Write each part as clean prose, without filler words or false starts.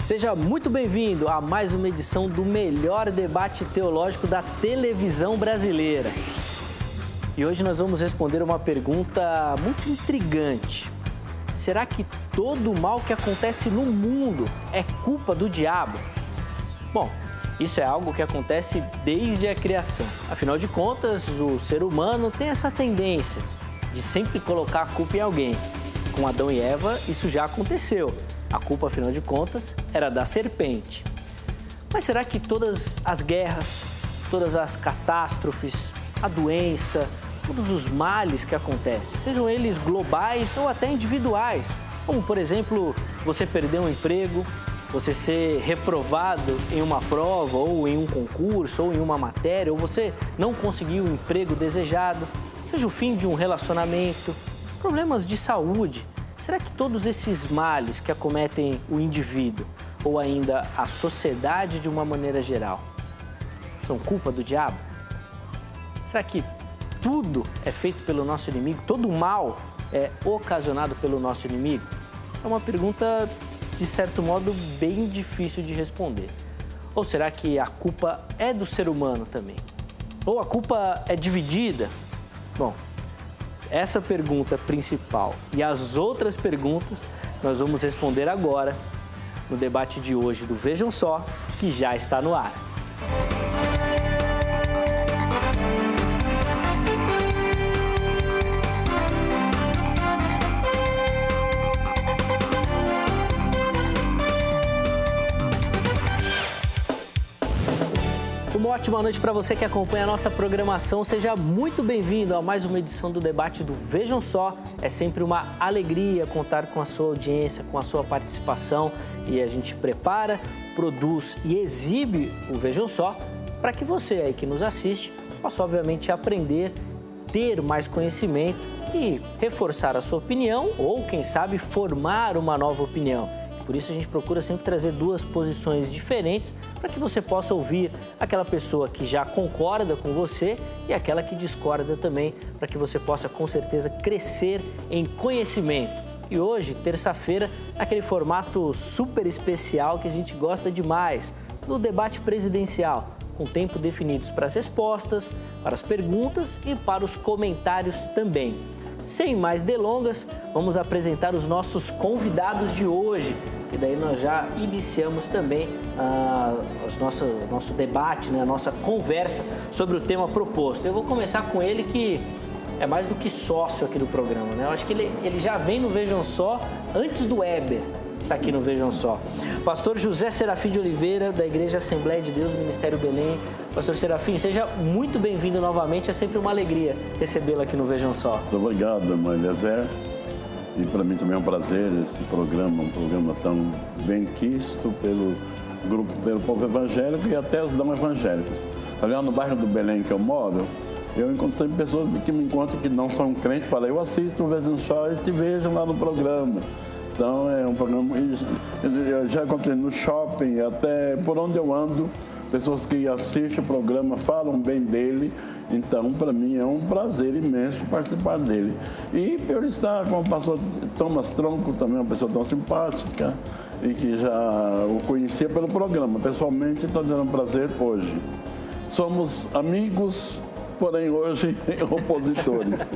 Seja muito bem-vindo a mais uma edição do melhor debate teológico da televisão brasileira. E hoje nós vamos responder uma pergunta muito intrigante. Será que todo o mal que acontece no mundo é culpa do diabo? Bom, isso é algo que acontece desde a criação. Afinal de contas, o ser humano tem essa tendência de sempre colocar a culpa em alguém. Com Adão e Eva, isso já aconteceu. A culpa, afinal de contas, era da serpente. Mas será que todas as guerras, todas as catástrofes, a doença, todos os males que acontecem, sejam eles globais ou até individuais, como, por exemplo, você perder um emprego, você ser reprovado em uma prova ou em um concurso ou em uma matéria, ou você não conseguir o emprego desejado, seja o fim de um relacionamento, problemas de saúde. Será que todos esses males que acometem o indivíduo ou ainda a sociedade de uma maneira geral são culpa do diabo? Será que tudo é feito pelo nosso inimigo? Todo o mal é ocasionado pelo nosso inimigo? É uma pergunta, de certo modo, bem difícil de responder. Ou será que a culpa é do ser humano também? Ou a culpa é dividida? Bom, essa pergunta principal e as outras perguntas nós vamos responder agora no debate de hoje do Vejam Só, que já está no ar. Uma ótima noite para você que acompanha a nossa programação. Seja muito bem-vindo a mais uma edição do debate do Vejam Só. É sempre uma alegria contar com a sua audiência, com a sua participação. E a gente prepara, produz e exibe o Vejam Só para que você aí que nos assiste possa, obviamente, aprender, ter mais conhecimento e reforçar a sua opinião ou, quem sabe, formar uma nova opinião. Por isso a gente procura sempre trazer duas posições diferentes para que você possa ouvir aquela pessoa que já concorda com você e aquela que discorda também, para que você possa com certeza crescer em conhecimento. E hoje, terça-feira, aquele formato super especial que a gente gosta demais, do debate presidencial, com tempo definidos para as respostas, para as perguntas e para os comentários também. Sem mais delongas, vamos apresentar os nossos convidados de hoje, e daí nós já iniciamos também o nosso debate, né, a nossa conversa sobre o tema proposto. Eu vou começar com ele, que é mais do que sócio aqui do programa, né? Eu acho que ele já vem no Vejam Só antes do Weber estar aqui no Vejam Só. Pastor José Serafim de Oliveira, da Igreja Assembleia de Deus, Ministério Belém. Pastor Serafim, seja muito bem-vindo novamente. É sempre uma alegria recebê-lo aqui no Vejam Só. Muito obrigado, irmão Eliezer. E para mim também é um prazer esse programa, um programa tão bem quisto pelo povo evangélico e até os não evangélicos. Aliás, no bairro do Belém que eu moro, eu encontro sempre pessoas que me encontram que não são crentes, falam, eu assisto o Vejam Só e te vejo lá no programa. Então é um programa, eu já encontrei no shopping, até por onde eu ando, pessoas que assistem o programa, falam bem dele. Então, para mim, é um prazer imenso participar dele. E por estar com o pastor Thomas Tronco, também uma pessoa tão simpática, e que já o conhecia pelo programa. Pessoalmente, estou tendo um prazer hoje. Somos amigos, porém hoje opositores.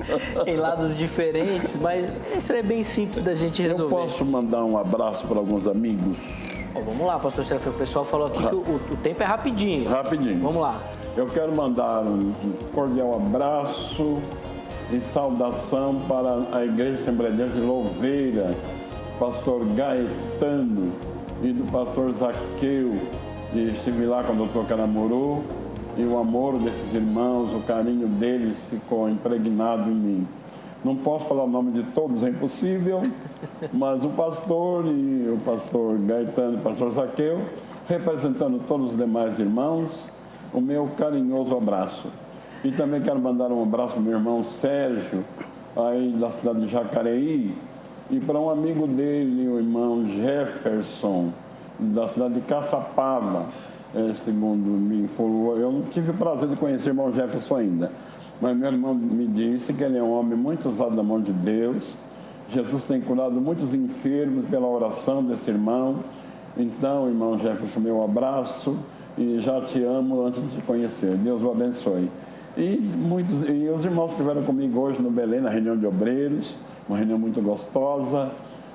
Em lados diferentes, mas isso é bem simples da gente resolver. Eu posso mandar um abraço para alguns amigos? Vamos lá, pastor Serafim, o pessoal falou aqui que o tempo é rapidinho. Rapidinho. Vamos lá. Eu quero mandar um cordial abraço e saudação para a Igreja Assembleia de Deus de Louveira, pastor Gaetano e do pastor Zaqueu, e estive lá com o doutor Caramuru, e o amor desses irmãos, o carinho deles ficou impregnado em mim. Não posso falar o nome de todos, é impossível, mas o pastor e o pastor Gaetano e o pastor Zaqueu, representando todos os demais irmãos, o meu carinhoso abraço. E também quero mandar um abraço para o meu irmão Sérgio, aí da cidade de Jacareí, e para um amigo dele, o irmão Jefferson, da cidade de Caçapava, segundo me informou. Eu não tive o prazer de conhecer o irmão Jefferson ainda, mas meu irmão me disse que ele é um homem muito usado da mão de Deus. Jesus tem curado muitos enfermos pela oração desse irmão, Então, irmão Jefferson, meu abraço e já te amo antes de te conhecer. Deus o abençoe. E os irmãos que estiveram comigo hoje no Belém, na reunião de obreiros, uma reunião muito gostosa.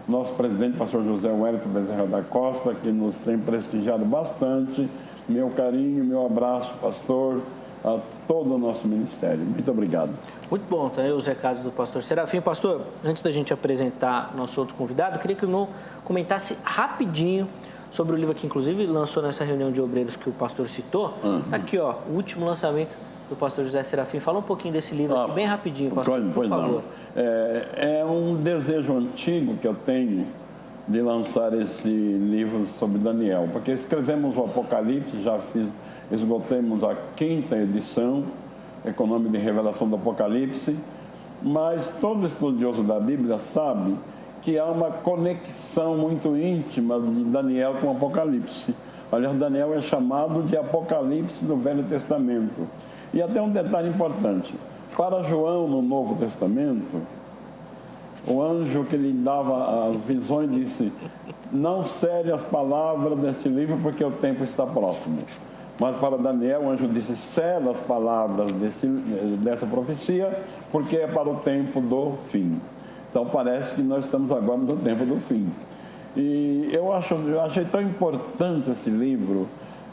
Nosso presidente, pastor José Wellington Bezerra da Costa, que nos tem prestigiado bastante. Meu carinho, meu abraço, pastor, a todo o nosso ministério. Muito obrigado. Muito bom, tá aí os recados do pastor Serafim. Pastor, antes da gente apresentar nosso outro convidado, eu queria que o irmão comentasse rapidinho sobre o livro que, inclusive, lançou nessa reunião de obreiros que o pastor citou. Tá aqui, ó, o último lançamento do pastor José Serafim. Fala um pouquinho desse livro aqui, bem rapidinho, pastor, por favor. É um desejo antigo que eu tenho de lançar esse livro sobre Daniel, porque escrevemos o Apocalipse, esgotemos a 5ª edição, com o nome de Revelação do Apocalipse, mas todo estudioso da Bíblia sabe que há uma conexão muito íntima de Daniel com o Apocalipse. Aliás, Daniel é chamado de Apocalipse do Velho Testamento. E até um detalhe importante, para João no Novo Testamento, o anjo que lhe dava as visões disse: não cele as palavras deste livro porque o tempo está próximo. Mas para Daniel, o anjo disse: sela as palavras dessa profecia porque é para o tempo do fim. Então parece que nós estamos agora no tempo do fim. E eu achei tão importante esse livro.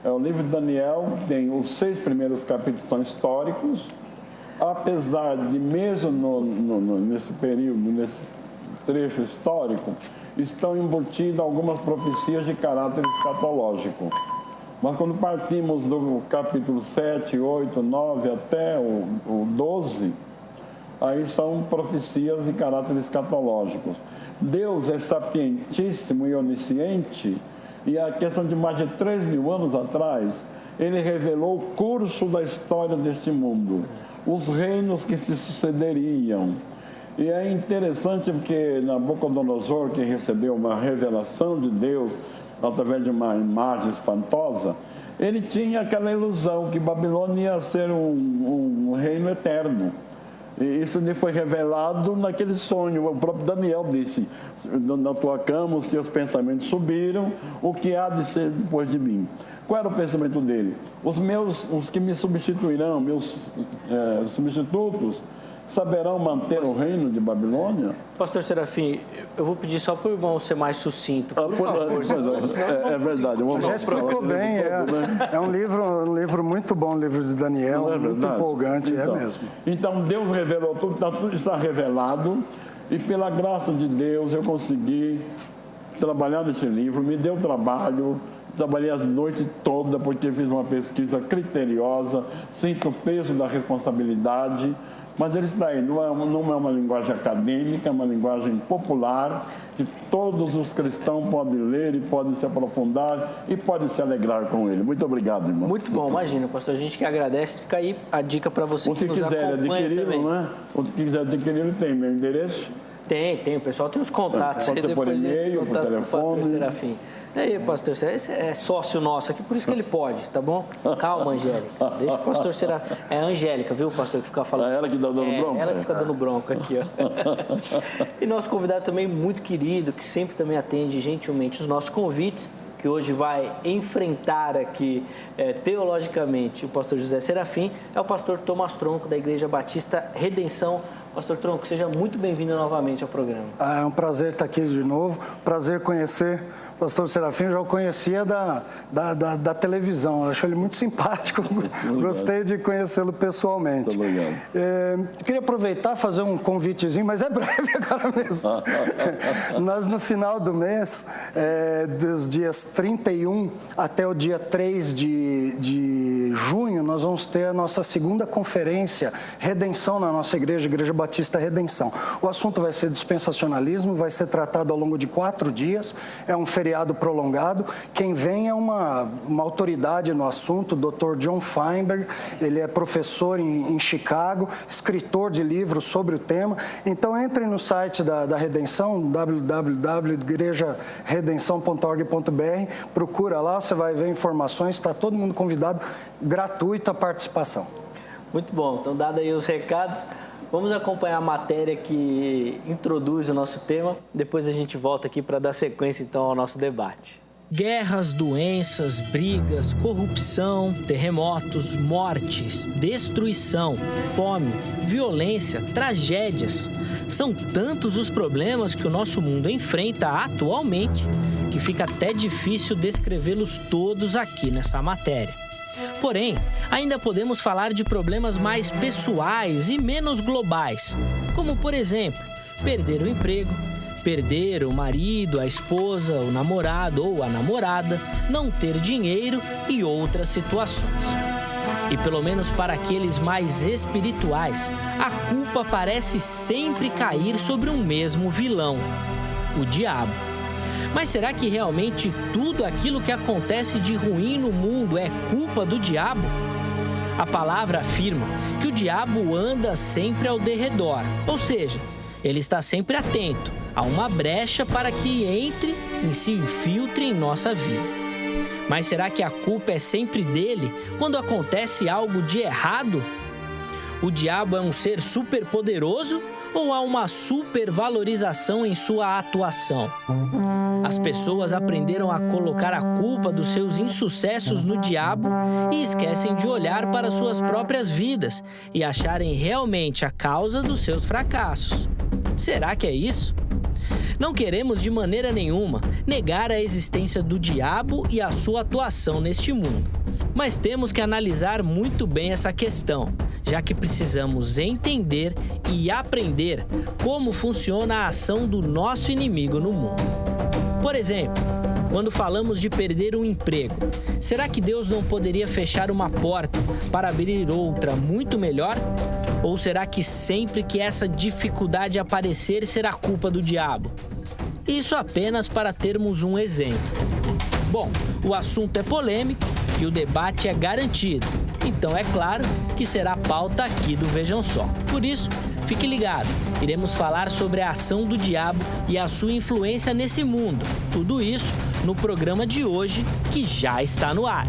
O livro de Daniel tem os 6 primeiros capítulos são históricos, apesar de mesmo nesse período, nesse trecho histórico, estão embutidas algumas profecias de caráter escatológico. Mas quando partimos do capítulo 7, 8, 9 até o 12, aí são profecias de caráter escatológico. Deus é sapientíssimo e onisciente, e a questão de mais de 3.000 anos atrás, ele revelou o curso da história deste mundo, os reinos que se sucederiam. E é interessante porque Nabucodonosor, que recebeu uma revelação de Deus através de uma imagem espantosa, ele tinha aquela ilusão que Babilônia ia ser um reino eterno. E isso lhe foi revelado naquele sonho. O próprio Daniel disse: na tua cama os teus pensamentos subiram, o que há de ser depois de mim? Qual era o pensamento dele? Os que me substituirão, meus substitutos, saberão manter o reino de Babilônia? Pastor Serafim, eu vou pedir só para o irmão ser mais sucinto, por favor. É verdade. Já explicou bem. É um livro muito bom, o livro de Daniel, muito empolgante, então, é mesmo. Então, Deus revelou tudo, tudo está revelado, e pela graça de Deus eu consegui trabalhar nesse livro, me deu trabalho, trabalhei as noites todas, porque fiz uma pesquisa criteriosa, sinto o peso da responsabilidade. Mas ele está aí, não é uma linguagem acadêmica, é uma linguagem popular, que todos os cristãos podem ler e podem se aprofundar e podem se alegrar com ele. Muito obrigado, irmão. Muito bom, imagina, pastor, a gente que agradece. Fica aí a dica para você que nos acompanha também. Se quiser adquiri-lo, né? Se quiser adquiri-lo, tem meu endereço? Tem, o pessoal tem os contatos. Pode ser por e-mail, por telefone. Serafim. E aí, pastor Serafim, esse é sócio nosso aqui, por isso que ele pode, tá bom? Calma, Angélica. Deixa o pastor Serafim. É a Angélica, viu, pastor, que fica falando. É ela que está dando bronca? Ela que fica dando bronca aqui, ó. E nosso convidado também muito querido, que sempre também atende gentilmente os nossos convites, que hoje vai enfrentar aqui teologicamente o pastor José Serafim, é o pastor Tomás Tronco, da Igreja Batista Redenção. Pastor Tronco, seja muito bem-vindo novamente ao programa. É um prazer estar aqui de novo, prazer conhecer o pastor Serafim. Eu já o conhecia da televisão, eu acho ele muito simpático, gostei de conhecê-lo pessoalmente. Muito obrigado. Queria aproveitar e fazer um convitezinho, mas é breve agora mesmo. Nós, no final do mês, dos dias 31 até o dia 3 de junho, nós vamos ter a nossa segunda conferência Redenção na nossa igreja, Igreja Batista Redenção. O assunto vai ser dispensacionalismo, vai ser tratado ao longo de 4 dias, é um feriado prolongado. Quem vem é uma autoridade no assunto, o Dr. John Feinberg, ele é professor em Chicago, escritor de livros sobre o tema. Então entre no site da Redenção, www.igrejaredenção.org.br, procura lá, você vai ver informações, está todo mundo convidado, gratuita a participação. Muito bom, então dado aí os recados, vamos acompanhar a matéria que introduz o nosso tema, depois a gente volta aqui para dar sequência então ao nosso debate. Guerras, doenças, brigas, corrupção, terremotos, mortes, destruição, fome, violência, tragédias. São tantos os problemas que o nosso mundo enfrenta atualmente que fica até difícil descrevê-los todos aqui nessa matéria. Porém, ainda podemos falar de problemas mais pessoais e menos globais, como, por exemplo, perder o emprego, perder o marido, a esposa, o namorado ou a namorada, não ter dinheiro e outras situações. E pelo menos para aqueles mais espirituais, a culpa parece sempre cair sobre um mesmo vilão, o diabo. Mas será que realmente tudo aquilo que acontece de ruim no mundo é culpa do diabo? A palavra afirma que o diabo anda sempre ao derredor, ou seja, ele está sempre atento a uma brecha para que entre e se infiltre em nossa vida. Mas será que a culpa é sempre dele quando acontece algo de errado? O diabo é um ser superpoderoso ou há uma supervalorização em sua atuação? As pessoas aprenderam a colocar a culpa dos seus insucessos no diabo e esquecem de olhar para suas próprias vidas e acharem realmente a causa dos seus fracassos. Será que é isso? Não queremos de maneira nenhuma negar a existência do diabo e a sua atuação neste mundo. Mas temos que analisar muito bem essa questão, já que precisamos entender e aprender como funciona a ação do nosso inimigo no mundo. Por exemplo, quando falamos de perder um emprego, será que Deus não poderia fechar uma porta para abrir outra muito melhor? Ou será que sempre que essa dificuldade aparecer será culpa do diabo? Isso apenas para termos um exemplo. Bom, o assunto é polêmico e o debate é garantido. Então é claro que será pauta aqui do Vejam Só. Por isso, fique ligado. Iremos falar sobre a ação do diabo e a sua influência nesse mundo. Tudo isso no programa de hoje, que já está no ar.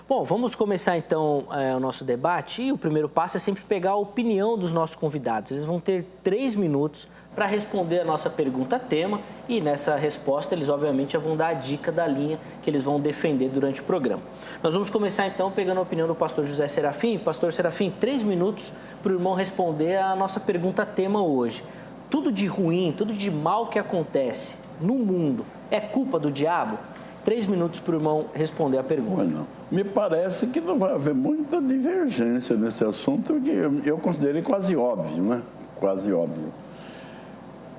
Bom, vamos começar então o nosso debate e o primeiro passo é sempre pegar a opinião dos nossos convidados. Eles vão ter 3 minutos para responder a nossa pergunta tema e nessa resposta eles obviamente vão dar a dica da linha que eles vão defender durante o programa. Nós vamos começar então pegando a opinião do pastor José Serafim. Pastor Serafim, 3 minutos para o irmão responder a nossa pergunta tema hoje. Tudo de ruim, tudo de mal que acontece no mundo é culpa do diabo? 3 minutos para o irmão responder a pergunta. Não. Me parece que não vai haver muita divergência nesse assunto, que eu considerei quase óbvio, né? Quase óbvio.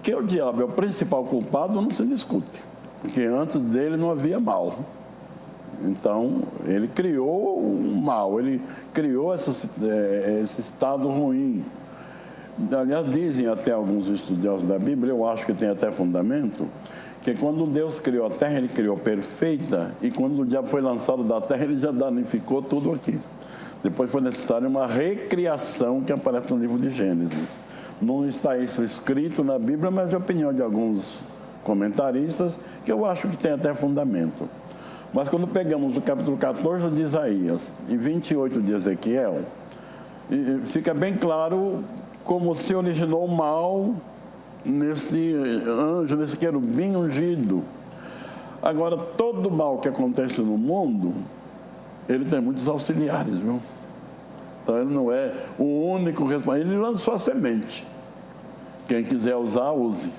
Que o diabo é o principal culpado não se discute, porque antes dele não havia mal. Então, ele criou o mal, ele criou esse estado ruim. Aliás, dizem até alguns estudiosos da Bíblia, eu acho que tem até fundamento, que quando Deus criou a terra, ele criou perfeita, e quando o diabo foi lançado da terra, ele já danificou tudo aqui. Depois foi necessária uma recriação que aparece no livro de Gênesis. Não está isso escrito na Bíblia, mas é a opinião de alguns comentaristas, que eu acho que tem até fundamento. Mas quando pegamos o capítulo 14 de Isaías e 28 de Ezequiel, fica bem claro como se originou o mal nesse anjo, nesse querubim ungido. Agora, todo mal que acontece no mundo, ele tem muitos auxiliares, viu? Então, ele não é o único responsável. Ele lançou a semente. Quem quiser usar, use.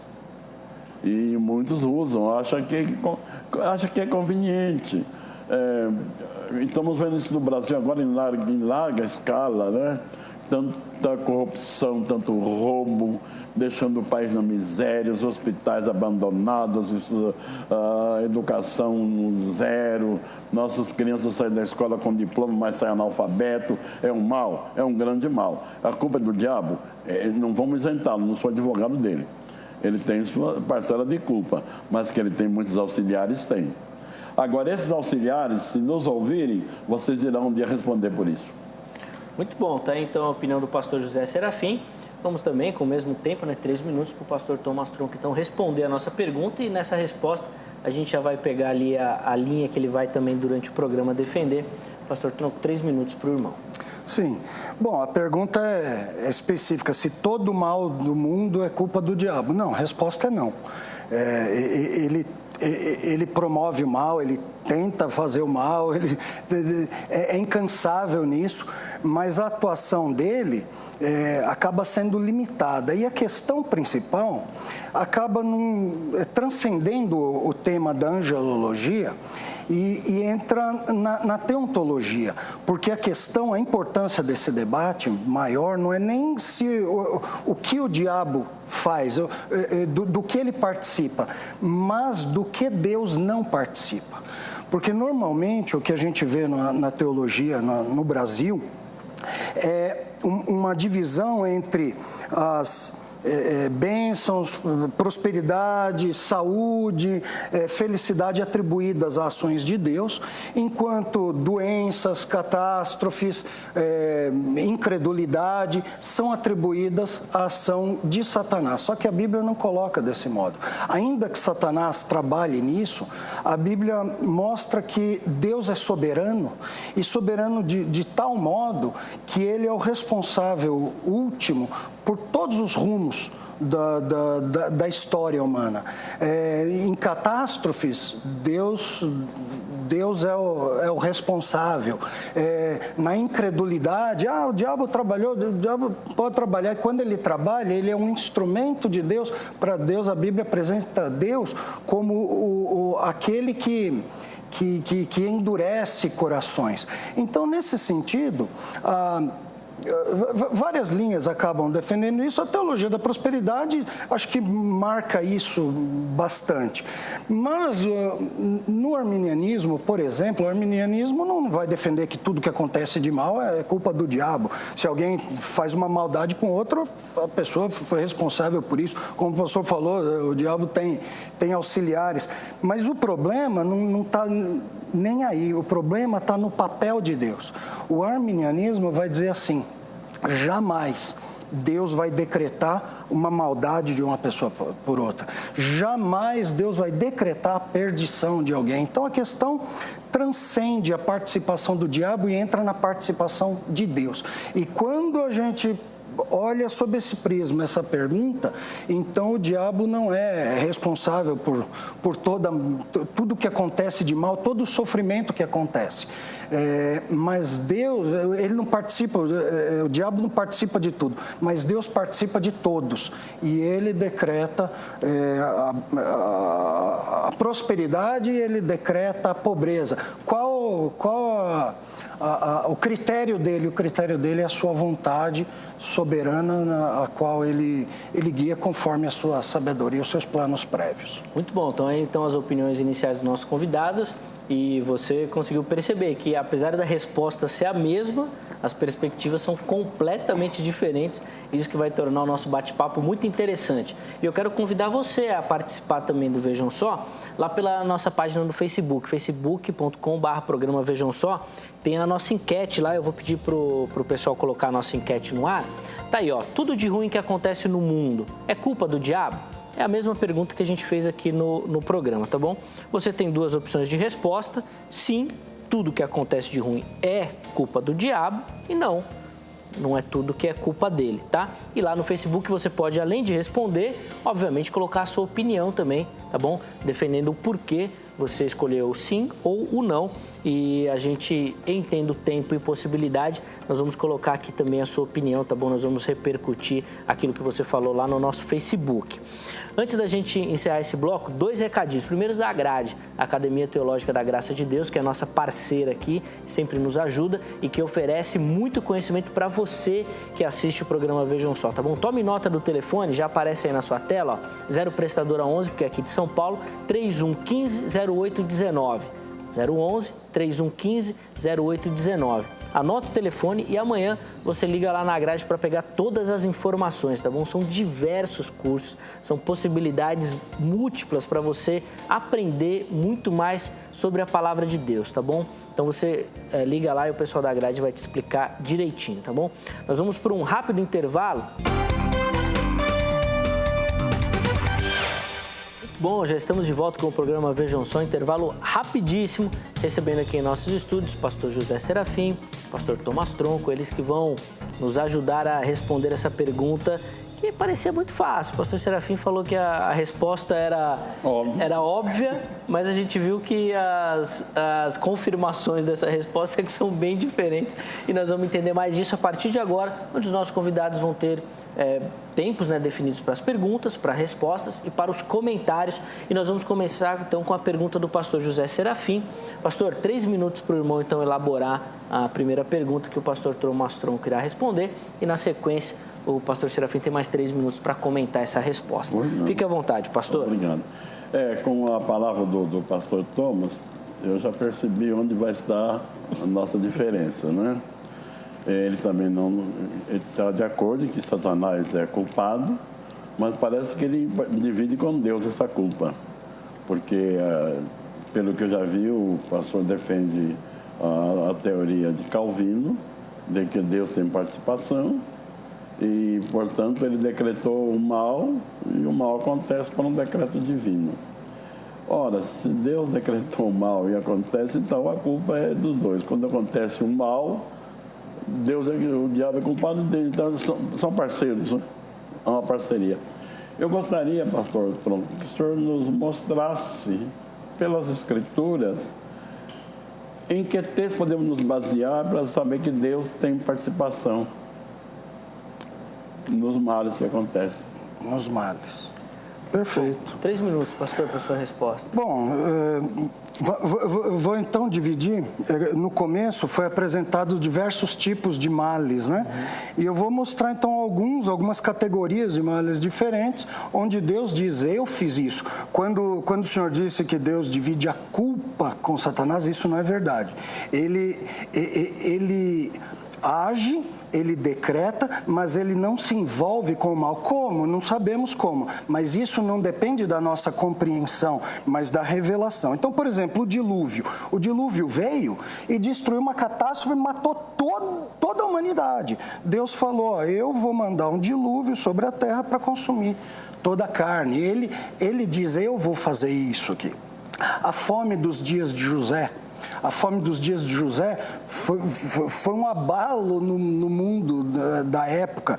E muitos usam, acha que é conveniente. Estamos vendo isso no Brasil agora em larga escala, né? Tanta corrupção, tanto roubo, deixando o país na miséria, os hospitais abandonados, a educação zero, nossas crianças saem da escola com diploma, mas saem analfabeto. É um mal, é um grande mal. A culpa é do diabo? Não vamos isentá-lo, não sou advogado dele. Ele tem sua parcela de culpa, mas que ele tem muitos auxiliares, tem. Agora, esses auxiliares, se nos ouvirem, vocês irão um dia responder por isso. Muito bom, tá? Então a opinião do pastor José Serafim. Vamos também, com o mesmo tempo, 3 minutos, para o pastor Thomas Tronco, então, responder a nossa pergunta. E nessa resposta, a gente já vai pegar ali a linha que ele vai também, durante o programa, defender. Pastor Tronco, 3 minutos para o irmão. Sim. Bom, a pergunta é específica. Se todo o mal do mundo é culpa do diabo? Não, a resposta é não. ele promove o mal, ele tenta fazer o mal, ele é incansável nisso, mas a atuação dele acaba sendo limitada. E a questão principal acaba transcendendo o tema da angelologia e entra na teontologia, porque a importância desse debate maior não é nem o que o diabo faz, do que ele participa, mas do que Deus não participa. Porque normalmente o que a gente vê na teologia no Brasil é uma divisão entre as bênçãos, prosperidade, saúde, felicidade atribuídas a ações de Deus, enquanto doenças, catástrofes, incredulidade são atribuídas à ação de Satanás. Só que a Bíblia não coloca desse modo. Ainda que Satanás trabalhe nisso, a Bíblia mostra que Deus é soberano, e soberano de tal modo que Ele é o responsável último por todos os rumos da história humana. Em catástrofes, Deus é o responsável. Na incredulidade, o diabo pode trabalhar, e quando ele trabalha, ele é um instrumento de Deus. Para Deus, a Bíblia apresenta Deus como aquele que endurece corações. Então, nesse sentido, várias linhas acabam defendendo isso. A teologia da prosperidade acho que marca isso bastante. Mas no arminianismo, por exemplo, o arminianismo não vai defender que tudo que acontece de mal é culpa do diabo. Se alguém faz uma maldade com outro, a pessoa foi responsável por isso. Como o pastor falou, o diabo tem auxiliares. Mas o problema não está nem aí. O problema está no papel de Deus. O arminianismo vai dizer assim: jamais Deus vai decretar uma maldade de uma pessoa por outra. Jamais Deus vai decretar a perdição de alguém. Então a questão transcende a participação do diabo e entra na participação de Deus. E quando a gente olha sob esse prisma essa pergunta, então o diabo não é responsável por tudo que acontece de mal, todo o sofrimento que acontece. Mas Deus, ele não participa, o diabo não participa de tudo, mas Deus participa de todos. E ele decreta a prosperidade e ele decreta a pobreza. Qual o critério dele? O critério dele é a sua vontade soberana, a qual ele guia conforme a sua sabedoria e os seus planos prévios. Muito bom. Então, aí estão as opiniões iniciais dos nossos convidados, e você conseguiu perceber que, apesar da resposta ser a mesma, as perspectivas são completamente diferentes, isso que vai tornar o nosso bate-papo muito interessante. E eu quero convidar você a participar também do Vejam Só, lá pela nossa página no Facebook, facebook.com/programa Vejam Só. Tem a nossa enquete lá, eu vou pedir pro pessoal colocar a nossa enquete no ar. Tá aí, ó, tudo de ruim que acontece no mundo é culpa do diabo? É a mesma pergunta que a gente fez aqui no programa, tá bom? Você tem duas opções de resposta: sim, tudo que acontece de ruim é culpa do diabo, e não é tudo que é culpa dele, tá? E lá no Facebook você pode, além de responder, obviamente colocar a sua opinião também, tá bom? Defendendo o porquê você escolheu o sim ou o não, e a gente, entende o tempo e possibilidade, nós vamos colocar aqui também a sua opinião, tá bom? Nós vamos repercutir aquilo que você falou lá no nosso Facebook. Antes da gente encerrar esse bloco, 2 recadinhos. Primeiro, da Grade, a Academia Teológica da Graça de Deus, que é a nossa parceira aqui, sempre nos ajuda e que oferece muito conhecimento para você que assiste o programa Vejam Só, tá bom? Tome nota do telefone, já aparece aí na sua tela, ó, 0 prestadora 11, porque é aqui de São Paulo, 3115-0819. 011 3115 0819. Anota o telefone e amanhã você liga lá na grade para pegar todas as informações, tá bom? São diversos cursos, são possibilidades múltiplas para você aprender muito mais sobre a palavra de Deus, tá bom? Então você liga lá e o pessoal da grade vai te explicar direitinho, tá bom? Nós vamos para um rápido intervalo. Bom, já estamos de volta com o programa Vejam Só, intervalo rapidíssimo, recebendo aqui em nossos estúdios o pastor José Serafim, o pastor Tomás Tronco, eles que vão nos ajudar a responder essa pergunta que parecia muito fácil. O pastor Serafim falou que a resposta era óbvia, mas a gente viu que as confirmações dessa resposta é que são bem diferentes e nós vamos entender mais disso a partir de agora, onde os nossos convidados vão ter tempos, né, definidos para as perguntas, para respostas e para os comentários. E nós vamos começar então com a pergunta do pastor José Serafim. Pastor, 3 minutos para o irmão então elaborar a primeira pergunta que o pastor Thomas Tronco irá responder e na sequência o pastor Serafim tem mais 3 minutos para comentar essa resposta. Fique à vontade, pastor. Obrigado. Com a palavra do pastor Thomas, eu já percebi onde vai estar a nossa diferença, né? Ele também está de acordo que Satanás é culpado, mas parece que ele divide com Deus essa culpa. Porque, pelo que eu já vi, o pastor defende a teoria de Calvino, de que Deus tem participação, e, portanto, ele decretou o mal, e o mal acontece por um decreto divino. Ora, se Deus decretou o mal e acontece, então a culpa é dos dois. Quando acontece o mal, Deus o diabo é culpado dele, então são parceiros, né? É uma parceria. Eu gostaria, pastor Tronco, que o senhor nos mostrasse, pelas Escrituras, em que texto podemos nos basear para saber que Deus tem participação nos males que acontecem. Nos males. Perfeito. 3 minutos, pastor, para a sua resposta. Bom, vou então dividir. No começo foi apresentado diversos tipos de males, né? E eu vou mostrar então algumas categorias de males diferentes, onde Deus diz, eu fiz isso. Quando o Senhor disse que Deus divide a culpa com Satanás, isso não é verdade. Ele age, ele decreta, mas ele não se envolve com o mal. Como? Não sabemos como. Mas isso não depende da nossa compreensão, mas da revelação. Então, por exemplo, o dilúvio. O dilúvio veio e destruiu uma catástrofe e matou toda a humanidade. Deus falou, eu vou mandar um dilúvio sobre a terra para consumir toda a carne. Ele diz, eu vou fazer isso aqui. A fome dos dias de José. A fome dos dias de José foi um abalo no mundo da época.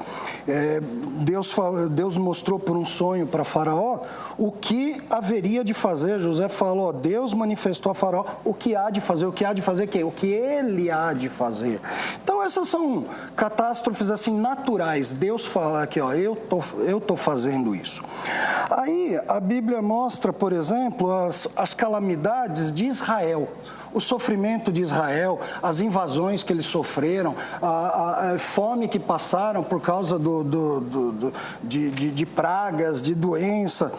Deus mostrou por um sonho para Faraó o que haveria de fazer. José falou, Deus manifestou a Faraó o que há de fazer. O que há de fazer o quê? O que ele há de fazer. Então essas são catástrofes assim naturais. Deus fala aqui, ó, eu tô fazendo isso. Aí a Bíblia mostra, por exemplo, as calamidades de Israel. O sofrimento de Israel, as invasões que eles sofreram, a fome que passaram por causa de pragas, de doença.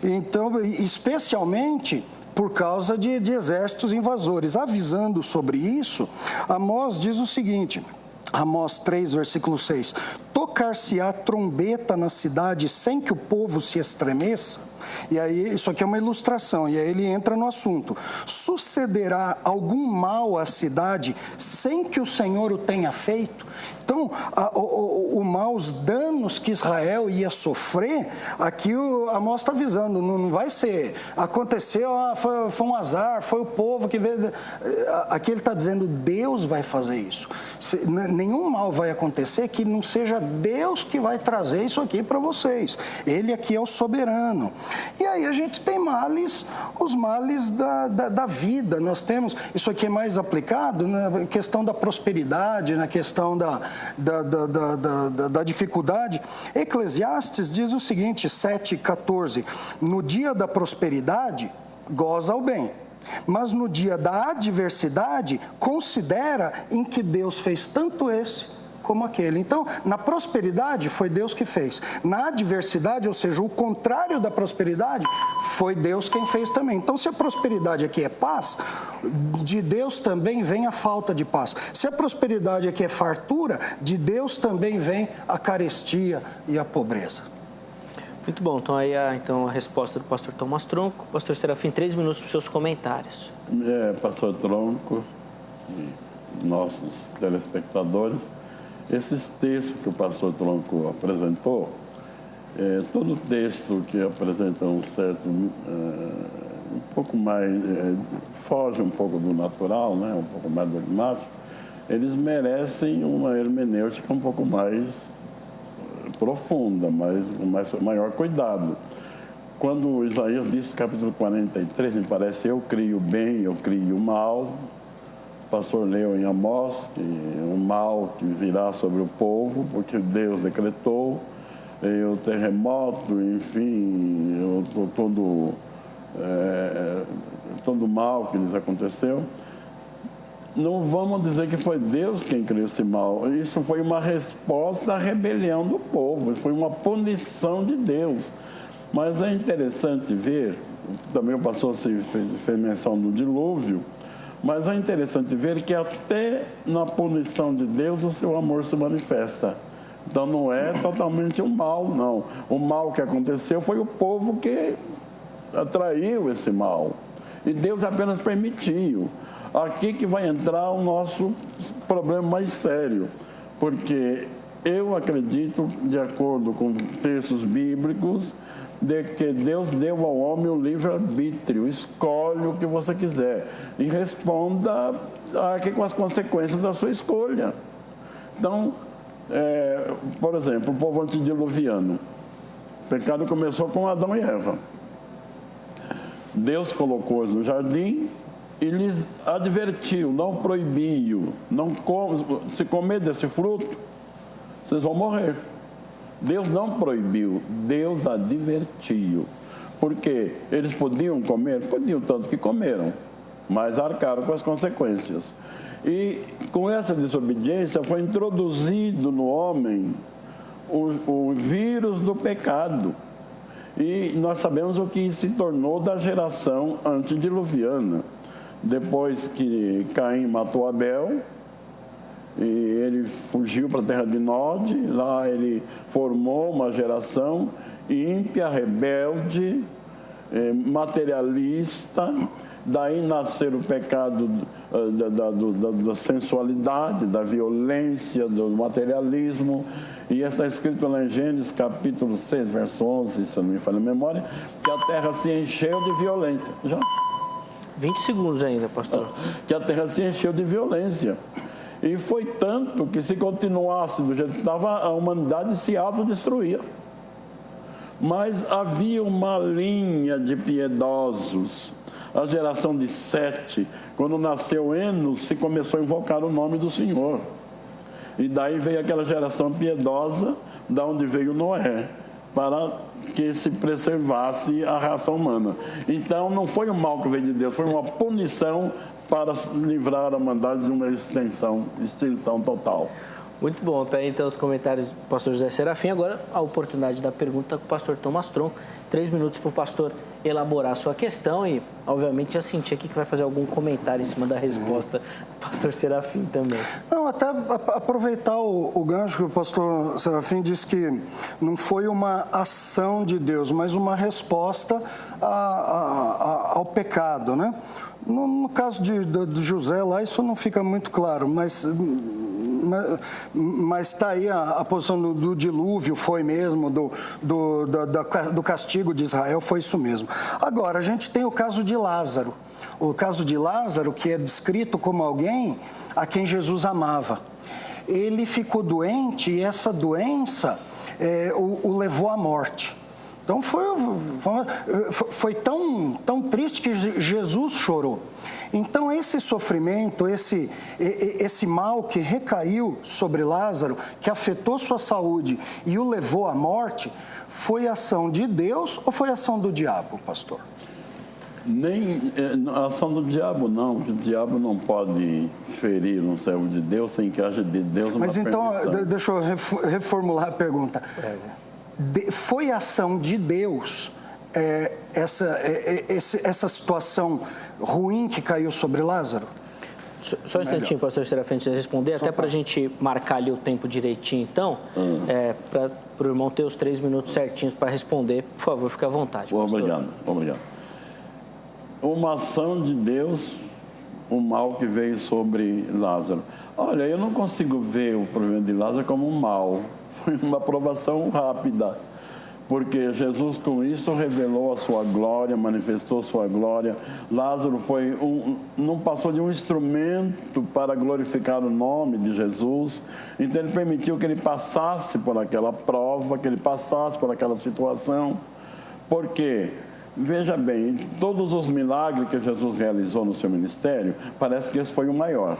Então, especialmente por causa de exércitos invasores. Avisando sobre isso, Amós diz o seguinte... Amós 3, versículo 6. Tocar-se-á trombeta na cidade sem que o povo se estremeça? E aí, isso aqui é uma ilustração, e aí ele entra no assunto. Sucederá algum mal à cidade sem que o Senhor o tenha feito? Então, o mal, os danos que Israel ia sofrer, aqui Amós está avisando, não vai ser, aconteceu, foi um azar, foi o povo que veio. Aqui ele está dizendo, Deus vai fazer isso. Nenhum mal vai acontecer que não seja Deus que vai trazer isso aqui para vocês. Ele aqui é o soberano. E aí a gente tem males, os males da vida. Nós temos, isso aqui é mais aplicado na questão da prosperidade, na questão da dificuldade. Eclesiastes diz o seguinte, 7:14, no dia da prosperidade, goza o bem. Mas no dia da adversidade, considera em que Deus fez tanto esse como aquele. Então, na prosperidade, foi Deus que fez. Na adversidade, ou seja, o contrário da prosperidade, foi Deus quem fez também. Então, se a prosperidade aqui é paz, de Deus também vem a falta de paz. Se a prosperidade aqui é fartura, de Deus também vem a carestia e a pobreza. Muito bom. Então, aí a resposta do pastor Thomas Tronco. Pastor Serafim, 3 minutos para os seus comentários. Pastor Tronco, nossos telespectadores, esses textos que o pastor Tronco apresentou, todo texto que apresenta um certo, um pouco mais, foge um pouco do natural, né, um pouco mais dogmático, eles merecem uma hermenêutica um pouco mais profunda, mas maior cuidado. Quando Isaías disse, capítulo 43, me parece, eu crio o bem, eu crio o mal. O pastor leu em Amós que o mal que virá sobre o povo, porque Deus decretou, e o terremoto, enfim, todo o mal que lhes aconteceu. Não vamos dizer que foi Deus quem criou esse mal. Isso foi uma resposta à rebelião do povo, foi uma punição de Deus. Mas é interessante ver, também o pastor fez menção do dilúvio, mas é interessante ver que até na punição de Deus o seu amor se manifesta. Então não é totalmente o mal, não. O mal que aconteceu foi o povo que atraiu esse mal. E Deus apenas permitiu. Aqui que vai entrar o nosso problema mais sério, porque eu acredito, de acordo com textos bíblicos, de que Deus deu ao homem o livre-arbítrio, escolhe o que você quiser e responda aqui com as consequências da sua escolha. Então, por exemplo, o povo antediluviano, o pecado começou com Adão e Eva. Deus colocou-os no jardim e lhes advertiu, não proibiu, se comer desse fruto, vocês vão morrer. Deus não proibiu, Deus advertiu. Porque eles podiam comer? Podiam, tanto que comeram, mas arcaram com as consequências. E com essa desobediência foi introduzido no homem o vírus do pecado. E nós sabemos o que se tornou da geração antediluviana. Depois que Caim matou Abel, e ele fugiu para a terra de Nod, lá ele formou uma geração ímpia, rebelde, materialista. Daí nascer o pecado da sensualidade, da violência, do materialismo. E está escrito lá em Gênesis capítulo 6, verso 11, se eu não me falha a memória, que a terra se encheu de violência. Já? 20 segundos ainda, pastor. Que a terra se encheu de violência. E foi tanto que, se continuasse do jeito que estava, a humanidade se autodestruía. Mas havia uma linha de piedosos. A geração de Sete, quando nasceu Enos, se começou a invocar o nome do Senhor. E daí veio aquela geração piedosa, da onde veio Noé, para que se preservasse a raça humana. Então, não foi o mal que veio de Deus, foi uma punição para livrar a humanidade de uma extinção total. Muito bom, tá aí então os comentários do pastor José Serafim. Agora a oportunidade da pergunta com o pastor Thomas Tronco. 3 minutos para o pastor elaborar a sua questão e, obviamente, já senti aqui que vai fazer algum comentário em cima da resposta do pastor Serafim também. Não, até aproveitar o gancho que o pastor Serafim disse que não foi uma ação de Deus, mas uma resposta ao pecado, né? No caso de José lá, isso não fica muito claro, mas está aí a posição do dilúvio, foi mesmo, do castigo de Israel, foi isso mesmo. Agora, a gente tem o caso de Lázaro. O caso de Lázaro, que é descrito como alguém a quem Jesus amava. Ele ficou doente e essa doença o levou à morte. Então, foi tão triste que Jesus chorou. Então, esse sofrimento, esse mal que recaiu sobre Lázaro, que afetou sua saúde e o levou à morte, foi ação de Deus ou foi ação do diabo, pastor? Nem a ação do diabo, não. O diabo não pode ferir um servo de Deus sem que haja de Deus uma Mas então, permissão. deixa eu reformular a pergunta. Foi ação de Deus essa situação ruim que caiu sobre Lázaro? Só um instantinho, pastor Serafim, antes de responder, até para a gente marcar ali o tempo direitinho, então, para o irmão ter os 3 minutos certinhos para responder, por favor, fique à vontade. Obrigado. Uma ação de Deus, o mal que veio sobre Lázaro. Olha, eu não consigo ver o problema de Lázaro como um mal. Foi uma provação rápida. porque Jesus com isso revelou a sua glória, manifestou a sua glória. Lázaro não passou de um instrumento para glorificar o nome de Jesus. Então ele permitiu que ele passasse por aquela prova, que ele passasse por aquela situação. Porque, veja bem, todos os milagres que Jesus realizou no seu ministério, parece que esse foi o maior.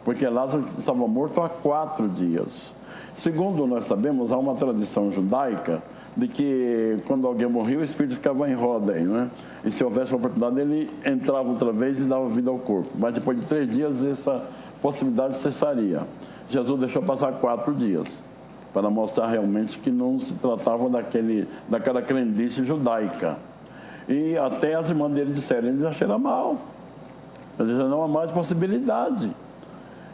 Porque Lázaro estava morto há 4 dias. Segundo nós sabemos, há uma tradição judaica de que quando alguém morria, o espírito ficava em roda aí, né? E se houvesse uma oportunidade, ele entrava outra vez e dava vida ao corpo. Mas depois de 3 dias, essa possibilidade cessaria. Jesus deixou passar 4 dias, para mostrar realmente que não se tratava daquela crendice judaica. E até as irmãs dele disseram, ele já cheira mal. Ele já não há mais possibilidade.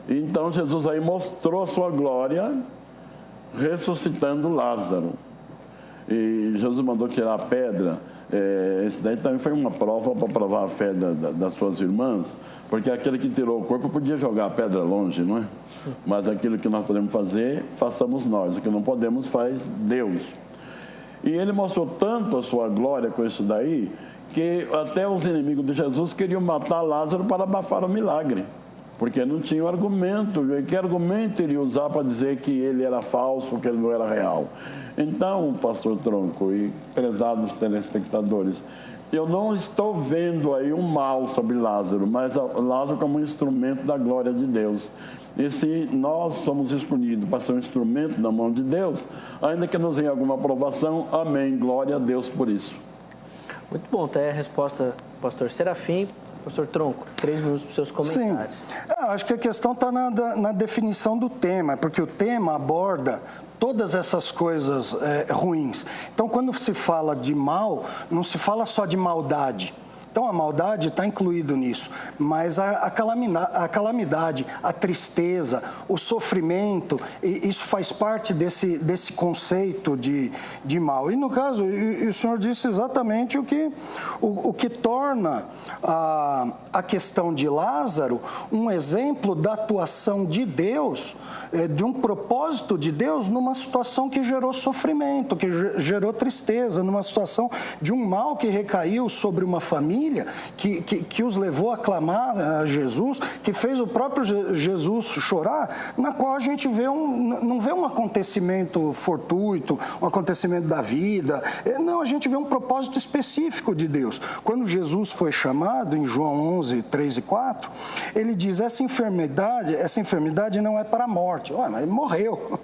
Então Jesus aí mostrou a sua glória, ressuscitando Lázaro. E Jesus mandou tirar a pedra. Esse daí também foi uma prova para provar a fé das suas irmãs, porque aquele que tirou o corpo podia jogar a pedra longe, não é? Mas aquilo que nós podemos fazer, façamos nós. O que não podemos, faz Deus. E ele mostrou tanto a sua glória com isso daí, que até os inimigos de Jesus queriam matar Lázaro para abafar o milagre. Porque não tinha argumento. Que argumento iria usar para dizer que ele era falso, que ele não era real? Então, pastor Tronco e prezados telespectadores, eu não estou vendo aí um mal sobre Lázaro, mas Lázaro como um instrumento da glória de Deus. E se nós somos escolhidos para ser um instrumento na mão de Deus, ainda que nos venha alguma aprovação, amém, glória a Deus por isso. Muito bom, tá aí a resposta, pastor Serafim. Pastor Tronco, 3 minutos para os seus comentários. Sim, acho que a questão está na definição do tema, porque o tema aborda todas essas coisas ruins. Então, quando se fala de mal, não se fala só de maldade. Então, a maldade está incluído nisso, mas a calamidade, a tristeza, o sofrimento, isso faz parte desse conceito de mal. E, no caso, o senhor disse exatamente o que torna a questão de Lázaro um exemplo da atuação de Deus, de um propósito de Deus numa situação que gerou sofrimento, que gerou tristeza, numa situação de um mal que recaiu sobre uma família, que os levou a clamar a Jesus, que fez o próprio Jesus chorar, na qual a gente não vê um acontecimento fortuito, um acontecimento da vida, não, a gente vê um propósito específico de Deus. Quando Jesus foi chamado, em João 11, 3 e 4, ele diz, essa enfermidade não é para a morte. Ué, mas ele morreu.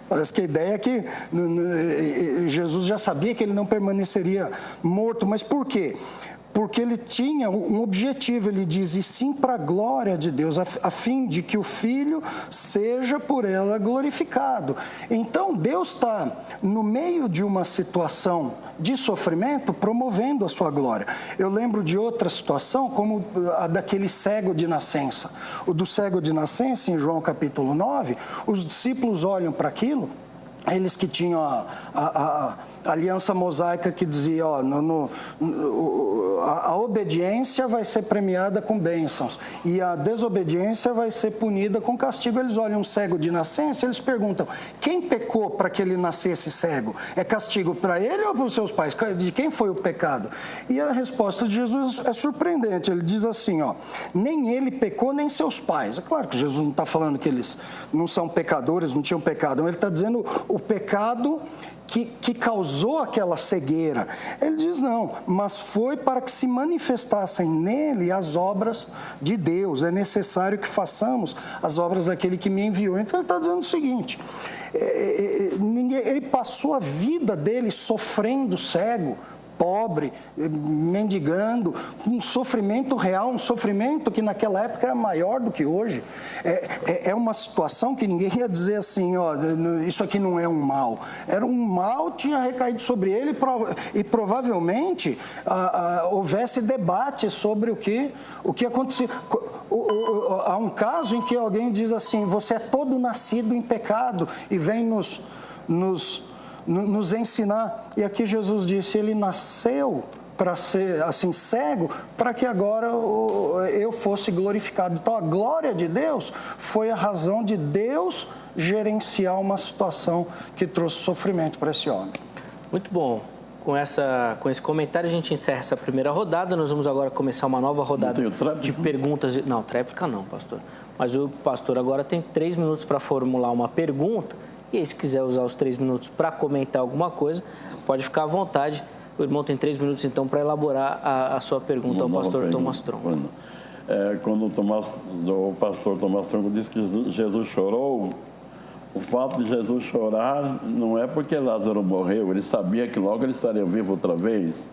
Parece que a ideia é que Jesus já sabia que ele não permaneceria morto, mas por quê? Porque ele tinha um objetivo, ele diz, e sim para a glória de Deus, a fim de que o Filho seja por ela glorificado. Então, Deus está, no meio de uma situação de sofrimento, promovendo a sua glória. Eu lembro de outra situação, como a daquele cego de nascença. O do cego de nascença, em João capítulo 9, os discípulos olham para aquilo, eles que tinham a aliança mosaica que dizia, a obediência vai ser premiada com bênçãos e a desobediência vai ser punida com castigo. Eles olham um cego de nascença, eles perguntam, quem pecou para que ele nascesse cego? É castigo para ele ou para os seus pais? De quem foi o pecado? E a resposta de Jesus é surpreendente, ele diz assim, nem ele pecou, nem seus pais. É claro que Jesus não está falando que eles não são pecadores, não tinham pecado, ele está dizendo o pecado que causou aquela cegueira. Ele diz, não, mas foi para que se manifestassem nele as obras de Deus. É necessário que façamos as obras daquele que me enviou. Então ele está dizendo o seguinte, ele passou a vida dele sofrendo cego, pobre, mendigando, um sofrimento real, um sofrimento que naquela época era maior do que hoje. É uma situação que ninguém ia dizer assim, isso aqui não é um mal. Era um mal, tinha recaído sobre ele e provavelmente houvesse debate sobre o que acontecia. Há um caso em que alguém diz assim, você é todo nascido em pecado e vem nos ensinar, e aqui Jesus disse, ele nasceu para ser assim cego, para que agora eu fosse glorificado. Então a glória de Deus foi a razão de Deus gerenciar uma situação que trouxe sofrimento para esse homem. Muito bom. Com esse comentário, a gente encerra essa primeira rodada. Nós vamos agora começar uma nova rodada de perguntas. Não, tréplica não, pastor. Mas o pastor agora tem 3 minutos para formular uma pergunta. E aí, se quiser usar os 3 minutos para comentar alguma coisa, pode ficar à vontade. O irmão tem 3 minutos, então, para elaborar a sua pergunta ao pastor Tomás Tronco. Quando o pastor Tomás Tronco disse que Jesus chorou, o fato de Jesus chorar não é porque Lázaro morreu, ele sabia que logo ele estaria vivo outra vez,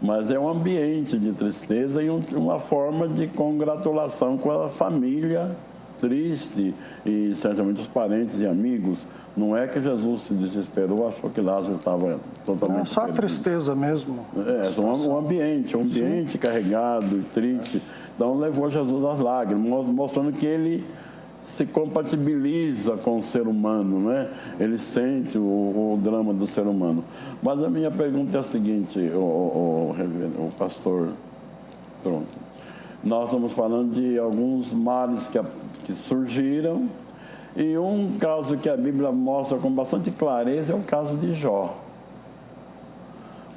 mas é um ambiente de tristeza e uma forma de congratulação com a família triste e certamente os parentes e amigos. Não é que Jesus se desesperou, achou que Lázaro estava totalmente só perdido. A tristeza mesmo. Um ambiente carregado e triste. Então levou Jesus às lágrimas, mostrando que ele se compatibiliza com o ser humano, né? Ele sente o drama do ser humano. Mas a minha pergunta é a seguinte, o pastor Tronco. Nós estamos falando de alguns males que surgiram, e um caso que a Bíblia mostra com bastante clareza é o caso de Jó.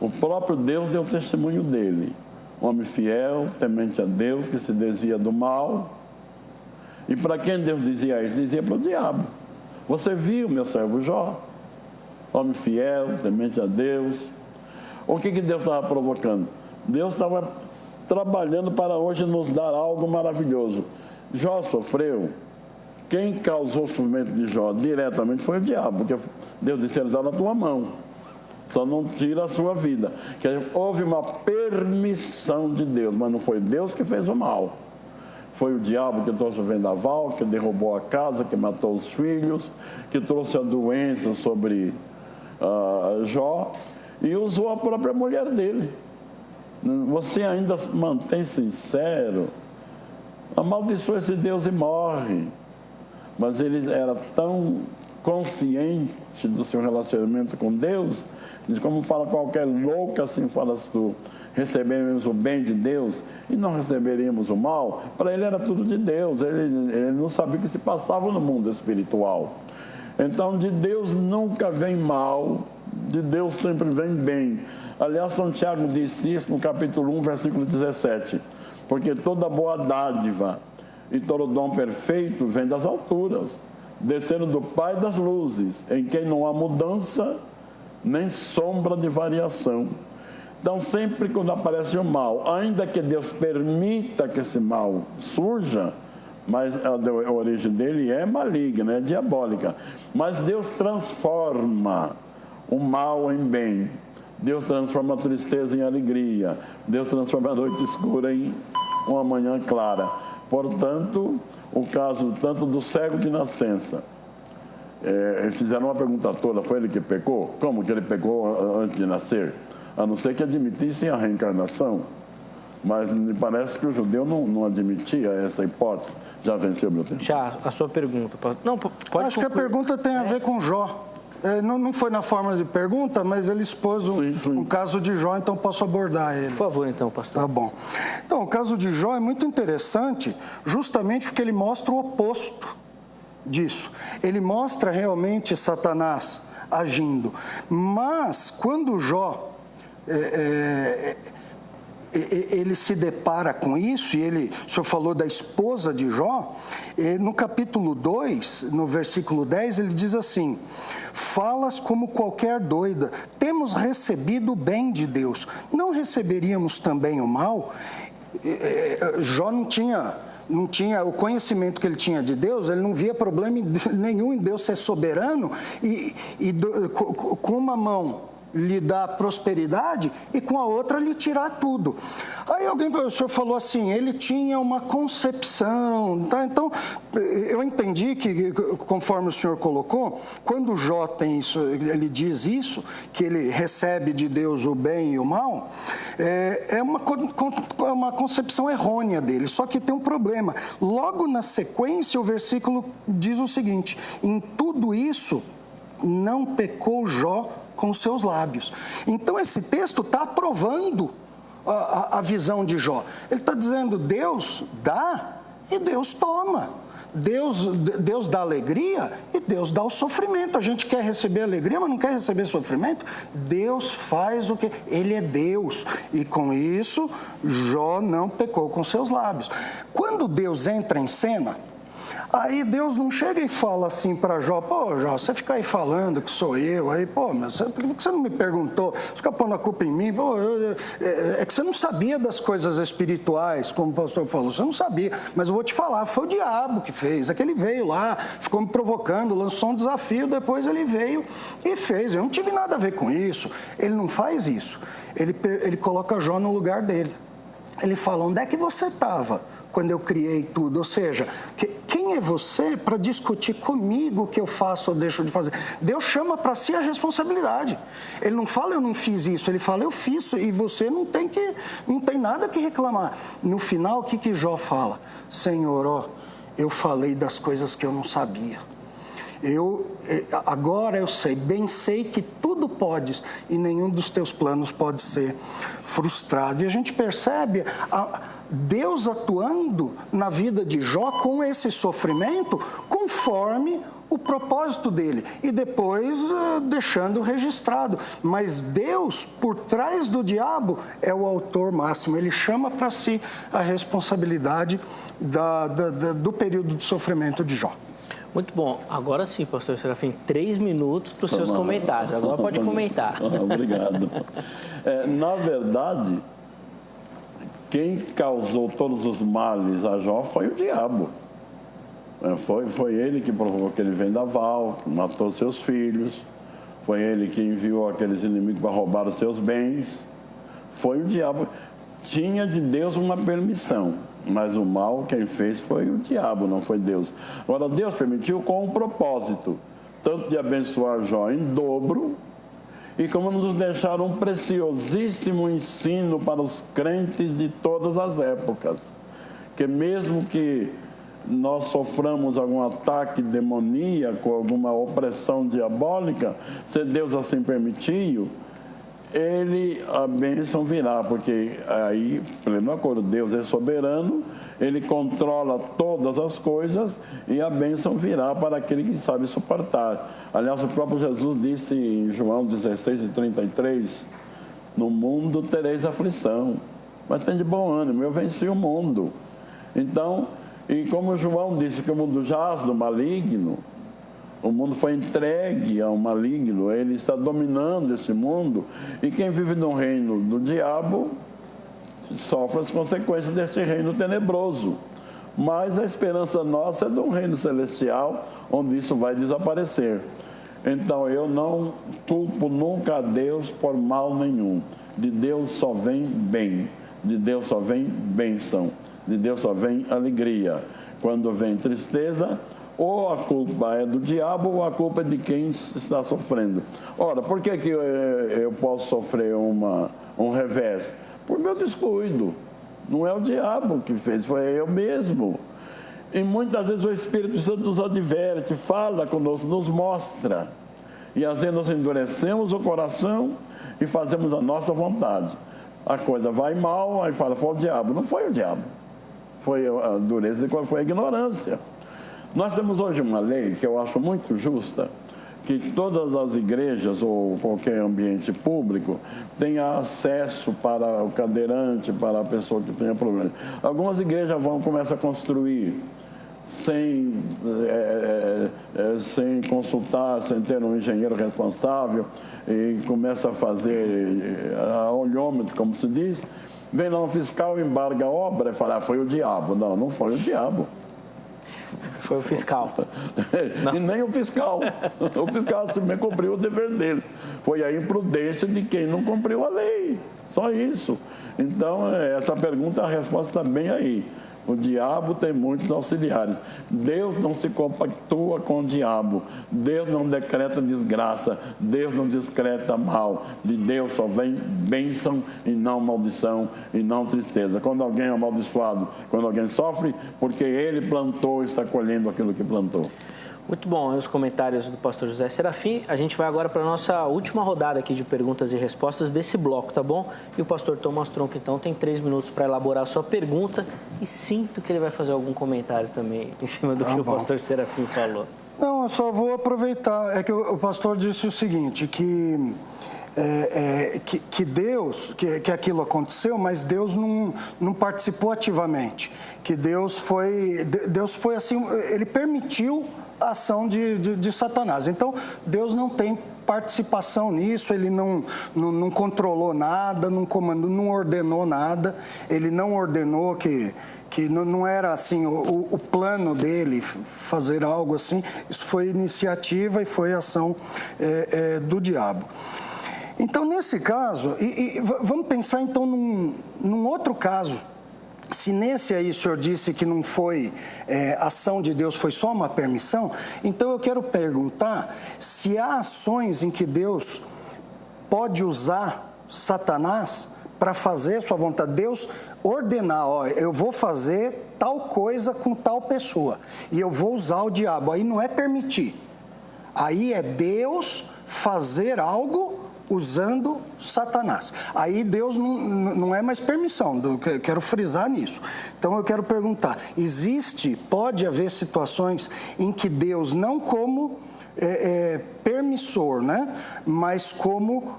O próprio Deus deu testemunho dele. Homem fiel, temente a Deus, que se desvia do mal. E para quem Deus dizia isso? Dizia para o diabo. Você viu, meu servo Jó? Homem fiel, temente a Deus. O que Deus estava provocando? Deus estava trabalhando para hoje nos dar algo maravilhoso. Jó sofreu. Quem causou o sofrimento de Jó diretamente foi o diabo, porque Deus disse, ele está na tua mão, só não tira a sua vida. Houve uma permissão de Deus, mas não foi Deus que fez o mal. Foi o diabo que trouxe o vendaval, que derrubou a casa, que matou os filhos, que trouxe a doença sobre Jó e usou a própria mulher dele. Você ainda mantém sincero, amaldiçoa esse Deus e morre. Mas ele era tão consciente do seu relacionamento com Deus, como fala qualquer louco, assim falas tu, receberemos o bem de Deus e não receberíamos o mal. Para ele era tudo de Deus, ele não sabia o que se passava no mundo espiritual. Então de Deus nunca vem mal, de Deus sempre vem bem. Aliás, São Tiago disse isso no capítulo 1, versículo 17, porque toda boa dádiva e todo dom perfeito vem das alturas, descendo do Pai das luzes, em quem não há mudança nem sombra de variação. Então, sempre quando aparece o mal, ainda que Deus permita que esse mal surja, mas a origem dele é maligna, é diabólica, mas Deus transforma o mal em bem. Deus transforma a tristeza em alegria. Deus transforma a noite escura em uma manhã clara. Portanto, o caso tanto do cego de nascença, fizeram uma pergunta toda, foi ele que pecou? Como que ele pecou antes de nascer? A não ser que admitissem a reencarnação. Mas me parece que o judeu não admitia essa hipótese. Já venceu meu tempo? Já, a sua pergunta. Não, pode Acho que a pergunta tem a ver com Jó. Não foi na forma de pergunta, mas ele expôs um caso de Jó, então posso abordar ele. Por favor, então, pastor. Tá bom. Então, o caso de Jó é muito interessante, justamente porque ele mostra o oposto disso. Ele mostra realmente Satanás agindo. Mas, quando Jó ele se depara com isso, e o senhor falou da esposa de Jó, no capítulo 2, no versículo 10, ele diz assim: falas como qualquer doida, temos recebido o bem de Deus, não receberíamos também o mal? Jó não tinha o conhecimento que ele tinha de Deus, ele não via problema nenhum em Deus ser soberano e com uma mão lhe dá prosperidade e com a outra lhe tirar tudo. Aí o senhor falou assim, ele tinha uma concepção, tá? Então eu entendi que, conforme o senhor colocou, quando Jó tem isso, ele diz isso, que ele recebe de Deus o bem e o mal, é uma concepção errônea dele, só que tem um problema. Logo na sequência, o versículo diz o seguinte: em tudo isso não pecou Jó com os seus lábios. Então esse texto está aprovando a visão de Jó. Ele está dizendo, Deus dá e Deus toma. Deus dá alegria e Deus dá o sofrimento. A gente quer receber alegria, mas não quer receber sofrimento. Deus faz o que? Ele é Deus. E com isso, Jó não pecou com seus lábios. Quando Deus entra em cena, aí Deus não chega e fala assim para Jó: pô, Jó, você fica aí falando que sou eu, aí, pô, mas por que você não me perguntou? Você fica pondo a culpa em mim? Pô, é que você não sabia das coisas espirituais, como o pastor falou, você não sabia, mas eu vou te falar, foi o diabo que fez, é que ele veio lá, ficou me provocando, lançou um desafio, depois ele veio e fez, eu não tive nada a ver com isso. Ele não faz isso, ele coloca Jó no lugar dele. Ele fala: onde é que você estava quando eu criei tudo? Ou seja, quem é você para discutir comigo o que eu faço ou deixo de fazer? Deus chama para si a responsabilidade. Ele não fala: eu não fiz isso. Ele fala: eu fiz isso, e você não tem nada que reclamar. No final, o que Jó fala? Senhor, ó, eu falei das coisas que eu não sabia. Agora eu bem sei que tudo podes e nenhum dos teus planos pode ser frustrado. E a gente percebe Deus atuando na vida de Jó com esse sofrimento conforme o propósito dele e depois deixando registrado. Mas Deus, por trás do diabo, é o autor máximo. Ele chama para si a responsabilidade do período de sofrimento de Jó. Muito bom. Agora sim, pastor Serafim, 3 minutos para os seus comentários. Agora pode comentar. Obrigado. Na verdade, quem causou todos os males a Jó foi o diabo. Foi ele que provocou aquele vendaval, que matou seus filhos. Foi ele que enviou aqueles inimigos para roubar os seus bens. Foi o diabo. Tinha de Deus uma permissão, mas o mal quem fez foi o diabo, não foi Deus. Agora, Deus permitiu com um propósito, tanto de abençoar Jó em dobro, e como nos deixar um preciosíssimo ensino para os crentes de todas as épocas. Que mesmo que nós soframos algum ataque demoníaco, alguma opressão diabólica, se Deus assim permitiu, a bênção virá, porque aí, pleno acordo, Deus é soberano, Ele controla todas as coisas e a bênção virá para aquele que sabe suportar. Aliás, o próprio Jesus disse em João 16:33, no mundo tereis aflição, mas tem de bom ânimo, eu venci o mundo. Então, e como João disse que o mundo jaz do maligno, o mundo foi entregue ao maligno, ele está dominando esse mundo, e quem vive no reino do diabo sofre as consequências desse reino tenebroso. Mas a esperança nossa é de um reino celestial, onde isso vai desaparecer. Então eu não culpo nunca a Deus por mal nenhum. De Deus só vem bem, de Deus só vem bênção, de Deus só vem alegria. Quando vem tristeza, ou a culpa é do diabo ou a culpa é de quem está sofrendo. Ora, por que eu posso sofrer um revés? Por meu descuido. Não é o diabo que fez, foi eu mesmo. E muitas vezes o Espírito Santo nos adverte, fala conosco, nos mostra. E às vezes nós endurecemos o coração e fazemos a nossa vontade. A coisa vai mal, aí fala: foi o diabo. Não foi o diabo. Foi a dureza, foi a ignorância. Nós temos hoje uma lei que eu acho muito justa, que todas as igrejas ou qualquer ambiente público tenha acesso para o cadeirante, para a pessoa que tenha problema. Algumas igrejas começam a construir sem consultar, sem ter um engenheiro responsável, e começa a fazer a olhômetro, como se diz. Vem lá um fiscal, embarga a obra e fala: foi o diabo. Não, não foi o diabo. Foi o fiscal. E nem o fiscal. O fiscal também cumpriu o dever dele. Foi a imprudência de quem não cumpriu a lei. Só isso. Então, essa pergunta, a resposta está bem aí. O diabo tem muitos auxiliares. Deus não se compactua com o diabo. Deus não decreta desgraça. Deus não decreta mal. De Deus só vem bênção e não maldição e não tristeza. Quando alguém é amaldiçoado, quando alguém sofre, porque ele plantou e está colhendo aquilo que plantou. Muito bom os comentários do pastor José Serafim. A gente vai agora para a nossa última rodada aqui de perguntas e respostas desse bloco, tá bom? E o pastor Thomas Tronco, então, tem 3 minutos para elaborar a sua pergunta e sinto que ele vai fazer algum comentário também em cima do que o pastor Serafim falou. Não, eu só vou aproveitar. É que o pastor disse o seguinte, que Deus, que aquilo aconteceu, mas Deus não participou ativamente. Que Deus foi assim, ele permitiu a ação de Satanás. Então, Deus não tem participação nisso, ele não controlou nada, não comandou, não ordenou nada, ele não ordenou que não era assim o plano dele fazer algo assim. Isso foi iniciativa e foi ação do diabo. Então, nesse caso, vamos pensar então num outro caso. Se nesse aí o senhor disse que não foi ação de Deus, foi só uma permissão, então eu quero perguntar se há ações em que Deus pode usar Satanás para fazer sua vontade. Deus ordenar, ó, eu vou fazer tal coisa com tal pessoa e eu vou usar o diabo. Aí não é permitir, aí é Deus fazer algo usando Satanás. Aí Deus não é mais permissão, eu quero frisar nisso. Então eu quero perguntar, pode haver situações em que Deus, não como permissor, né? Mas como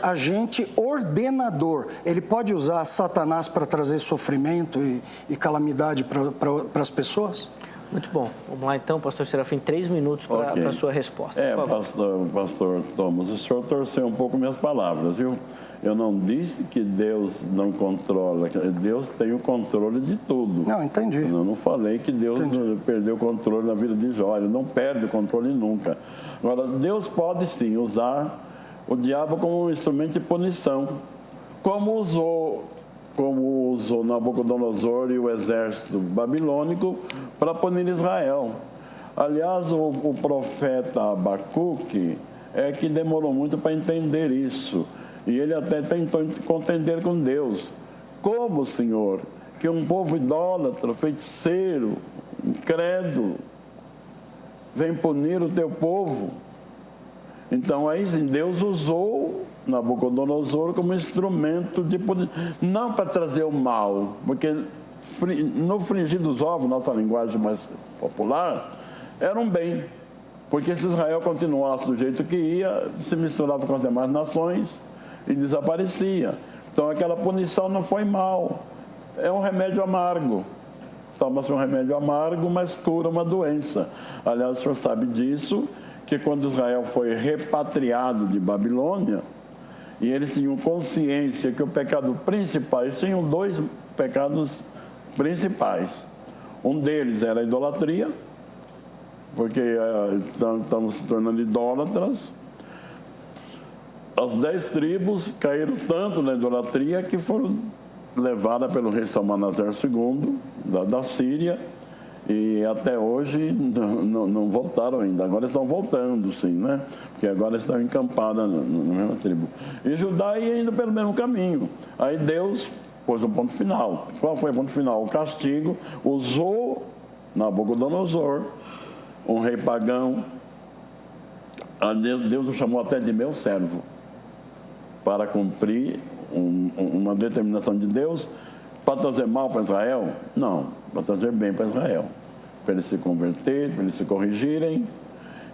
agente ordenador, ele pode usar Satanás para trazer sofrimento e calamidade para as pessoas? Muito bom. Vamos lá então, pastor Serafim, 3 minutos para a sua resposta. Pastor Thomas, o senhor torceu um pouco minhas palavras, viu? Eu não disse que Deus não controla, Deus tem o controle de tudo. Não, entendi. Eu não falei que Deus perdeu o controle na vida de Jó, ele não perde o controle nunca. Agora, Deus pode sim usar o diabo como um instrumento de punição, como usou Nabucodonosor e o exército babilônico para punir Israel. Aliás, o profeta Abacuque é que demorou muito para entender isso. E ele até tentou contender com Deus. Como, Senhor, que um povo idólatra, feiticeiro, incrédulo, vem punir o teu povo? Então, aí sim, Deus usou Nabucodonosor como instrumento de poder, não para trazer o mal, porque no frigir dos ovos, nossa linguagem mais popular, era um bem, porque se Israel continuasse do jeito que ia, se misturava com as demais nações e desaparecia. Então aquela punição não foi mal, é um remédio amargo. Toma-se um remédio amargo, mas cura uma doença. Aliás, o senhor sabe disso, que quando Israel foi repatriado de Babilônia, e eles tinham consciência que o pecado principal, eles tinham 2 pecados principais. Um deles era a idolatria, porque estamos se tornando idólatras. As 10 tribos caíram tanto na idolatria que foram levadas pelo rei Salmanaser II, da Síria, e até hoje não voltaram ainda. Agora estão voltando, sim, né? Porque agora estão encampadas na mesma tribo. E Judá ia indo pelo mesmo caminho. Aí Deus pôs um ponto final. Qual foi o ponto final? O castigo. Usou Nabucodonosor, um rei pagão. Deus o chamou até de meu servo, para cumprir uma determinação de Deus. Para trazer mal para Israel? Não, para trazer bem para Israel. Para eles se converterem, para eles se corrigirem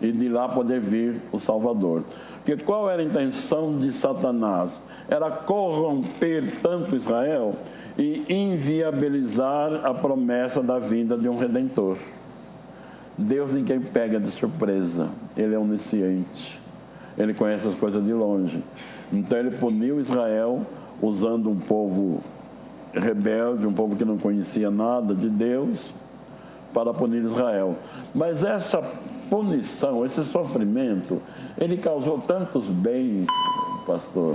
e de lá poder vir o Salvador. Porque qual era a intenção de Satanás? Era corromper tanto Israel e inviabilizar a promessa da vinda de um Redentor. Deus ninguém pega de surpresa, Ele é onisciente, Ele conhece as coisas de longe. Então Ele puniu Israel usando um povo rebelde, um povo que não conhecia nada de Deus, para punir Israel. Mas essa punição, esse sofrimento, ele causou tantos bens, pastor.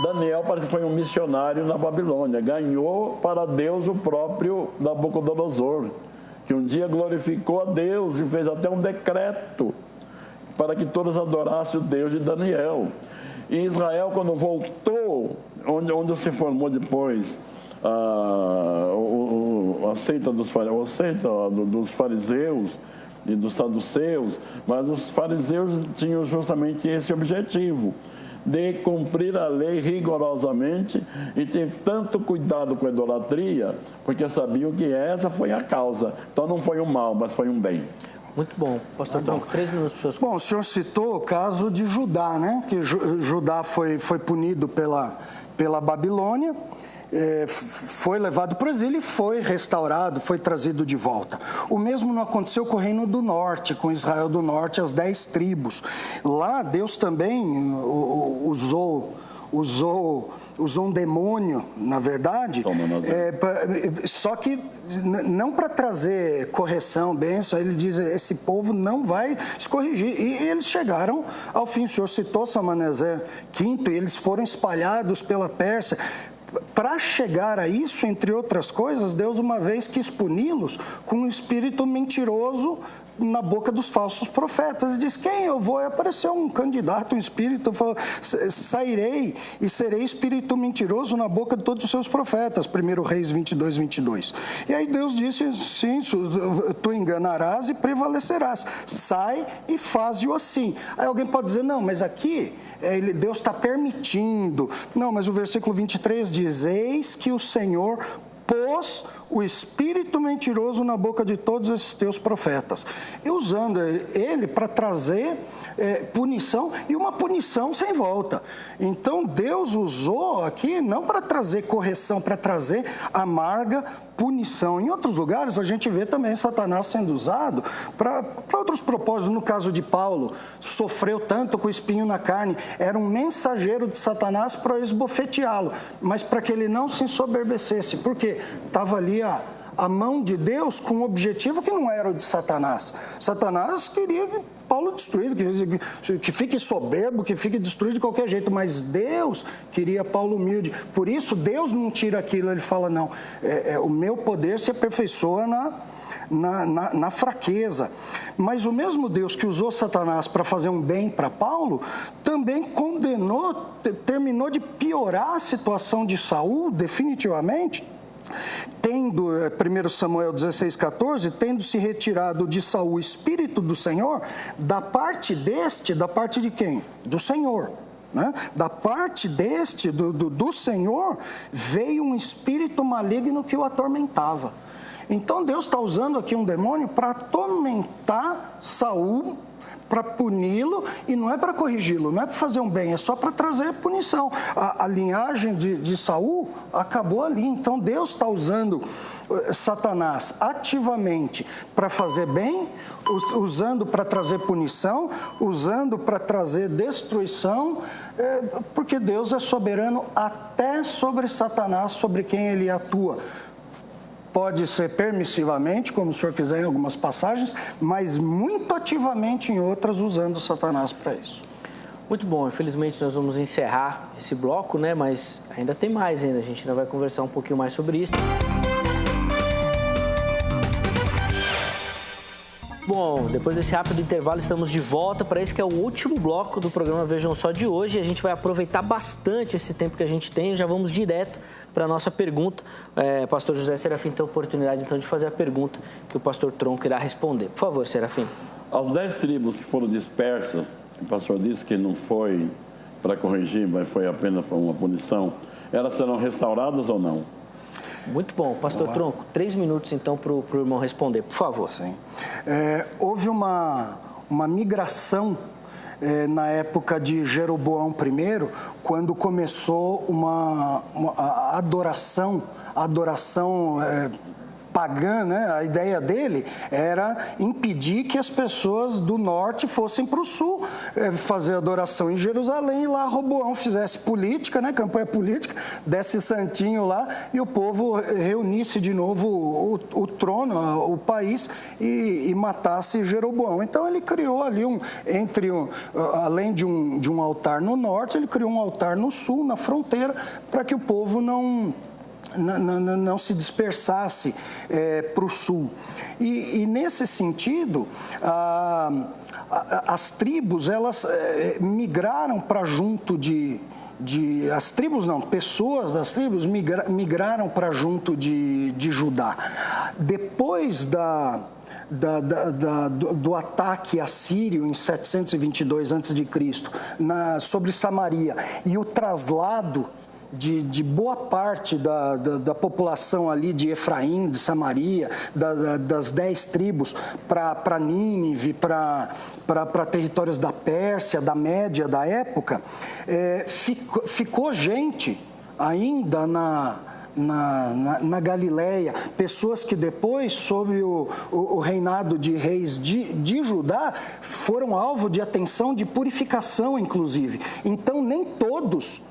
Daniel parece que foi um missionário na Babilônia, ganhou para Deus o próprio Nabucodonosor, que um dia glorificou a Deus e fez até um decreto para que todos adorassem o Deus de Daniel. E Israel, quando voltou, onde se formou depois a seita dos fariseus, e dos saduceus, mas os fariseus tinham justamente esse objetivo, de cumprir a lei rigorosamente e ter tanto cuidado com a idolatria, porque sabiam que essa foi a causa. Então não foi um mal, mas foi um bem. Muito bom. Pastor Tronco, 3 minutos para os seus... Bom, o senhor citou o caso de Judá, né? Que Judá foi punido pela Babilônia, foi levado para o exílio e foi restaurado, foi trazido de volta. O mesmo não aconteceu com o Reino do Norte, com Israel do Norte, as 10 tribos. Lá Deus também usou um demônio, na verdade, só que não para trazer correção, bênção. Ele diz, esse povo não vai se corrigir. E eles chegaram ao fim. O senhor citou Salmaneser V, e eles foram espalhados pela Pérsia. Para chegar a isso, entre outras coisas, Deus uma vez quis puni-los com um espírito mentiroso na boca dos falsos profetas. Ele diz, quem eu vou? E apareceu um candidato, um espírito, falou, sairei e serei espírito mentiroso na boca de todos os seus profetas. 1 Reis 22, 22. E aí Deus disse, sim, tu enganarás e prevalecerás. Sai e faze-o assim. Aí alguém pode dizer, não, mas aqui Deus está permitindo. Não, mas o versículo 23 diz, eis que o Senhor pôs o espírito mentiroso na boca de todos esses teus profetas. E usando ele para trazer punição, e uma punição sem volta. Então Deus usou aqui não para trazer correção, para trazer amarga punição. Em outros lugares a gente vê também Satanás sendo usado para outros propósitos. No caso de Paulo, sofreu tanto com o espinho na carne, era um mensageiro de Satanás para esbofeteá-lo, mas para que ele não se ensoberbecesse, porque estava ali a mão de Deus com um objetivo que não era o de Satanás. Satanás queria que Paulo destruído, que fique soberbo, que fique destruído de qualquer jeito, mas Deus queria Paulo humilde. Por isso, Deus não tira aquilo, ele fala, não, o meu poder se aperfeiçoa na fraqueza. Mas o mesmo Deus que usou Satanás para fazer um bem para Paulo, também condenou, terminou de piorar a situação de Saul, definitivamente, tendo, 1 Samuel 16,14, tendo se retirado de Saul o Espírito do Senhor, da parte de quem? Do Senhor. Né? Da parte do Senhor, veio um espírito maligno que o atormentava. Então Deus está usando aqui um demônio para atormentar Saul, para puni-lo, e não é para corrigi-lo, não é para fazer um bem, é só para trazer punição. A linhagem de Saul acabou ali. Então Deus está usando Satanás ativamente para fazer bem, usando para trazer punição, usando para trazer destruição, porque Deus é soberano até sobre Satanás, sobre quem ele atua. Pode ser permissivamente, como o senhor quiser em algumas passagens, mas muito ativamente em outras, usando Satanás para isso. Muito bom, infelizmente nós vamos encerrar esse bloco, né? Mas ainda tem mais ainda, a gente ainda vai conversar um pouquinho mais sobre isso. Bom, depois desse rápido intervalo estamos de volta para esse que é o último bloco do programa Vejam Só de hoje. A gente vai aproveitar bastante esse tempo que a gente tem e já vamos direto para a nossa pergunta. Pastor José Serafim tem a oportunidade então de fazer a pergunta que o pastor Tronco irá responder. Por favor, Serafim. As 10 tribos que foram dispersas, o pastor disse que não foi para corrigir, mas foi apenas para uma punição, elas serão restauradas ou não? Muito bom. Pastor Tronco, 3 minutos então para o irmão responder, por favor. Sim. Houve uma migração na época de Jeroboão I, quando começou a adoração pagã, né? A ideia dele era impedir que as pessoas do norte fossem para o sul fazer adoração em Jerusalém, e lá Roboão fizesse política, né? Campanha política, desse santinho lá e o povo reunisse de novo o trono, o país, e matasse Jeroboão. Então ele criou ali além de um altar no norte, ele criou um altar no sul, na fronteira, para que o povo não se dispersasse para o sul. E nesse sentido, as tribos, elas migraram para junto de as tribos não, pessoas das tribos migraram para junto de Judá. Depois do ataque assírio em 722 a.C. sobre Samaria e o traslado de boa parte da população ali de Efraim, de Samaria, das 10 tribos para Nínive, para territórios da Pérsia, da Média da época, ficou gente ainda na Galileia, pessoas que depois, sob o reinado de reis de Judá, foram alvo de atenção de purificação, inclusive. Então, nem todos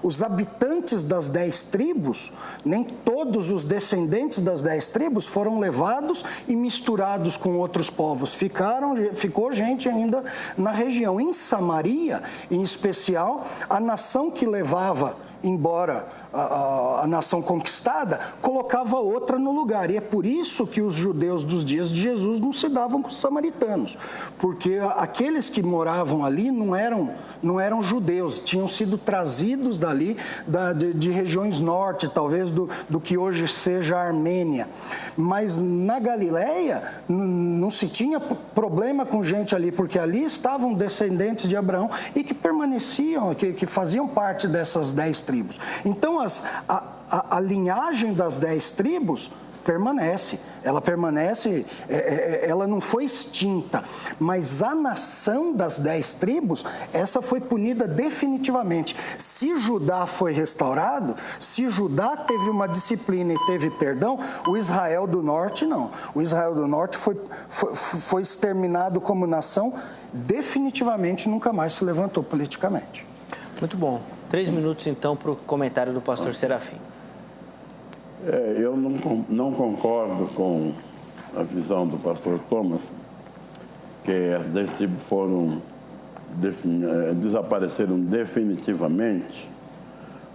os habitantes das 10 tribos, nem todos os descendentes das 10 tribos foram levados e misturados com outros povos. Ficou gente ainda na região. Em Samaria, em especial, a nação que levava embora a nação conquistada, colocava outra no lugar. E é por isso que os judeus dos dias de Jesus não se davam com os samaritanos, porque aqueles que moravam ali não eram judeus, tinham sido trazidos dali, de regiões norte, talvez do que hoje seja a Armênia. Mas na Galileia não se tinha problema com gente ali, porque ali estavam descendentes de Abraão e que permaneciam, que faziam parte dessas 10 tribos. Então, a linhagem das 10 tribos permanece, ela não foi extinta, mas a nação das 10 tribos, essa foi punida definitivamente. Se Judá foi restaurado, se Judá teve uma disciplina e teve perdão, o Israel do Norte não. O Israel do Norte foi exterminado como nação, definitivamente nunca mais se levantou politicamente. Muito bom. 3 minutos, então, para o comentário do pastor Serafim. Eu não concordo com a visão do pastor Thomas, que as 10 tribos desapareceram definitivamente,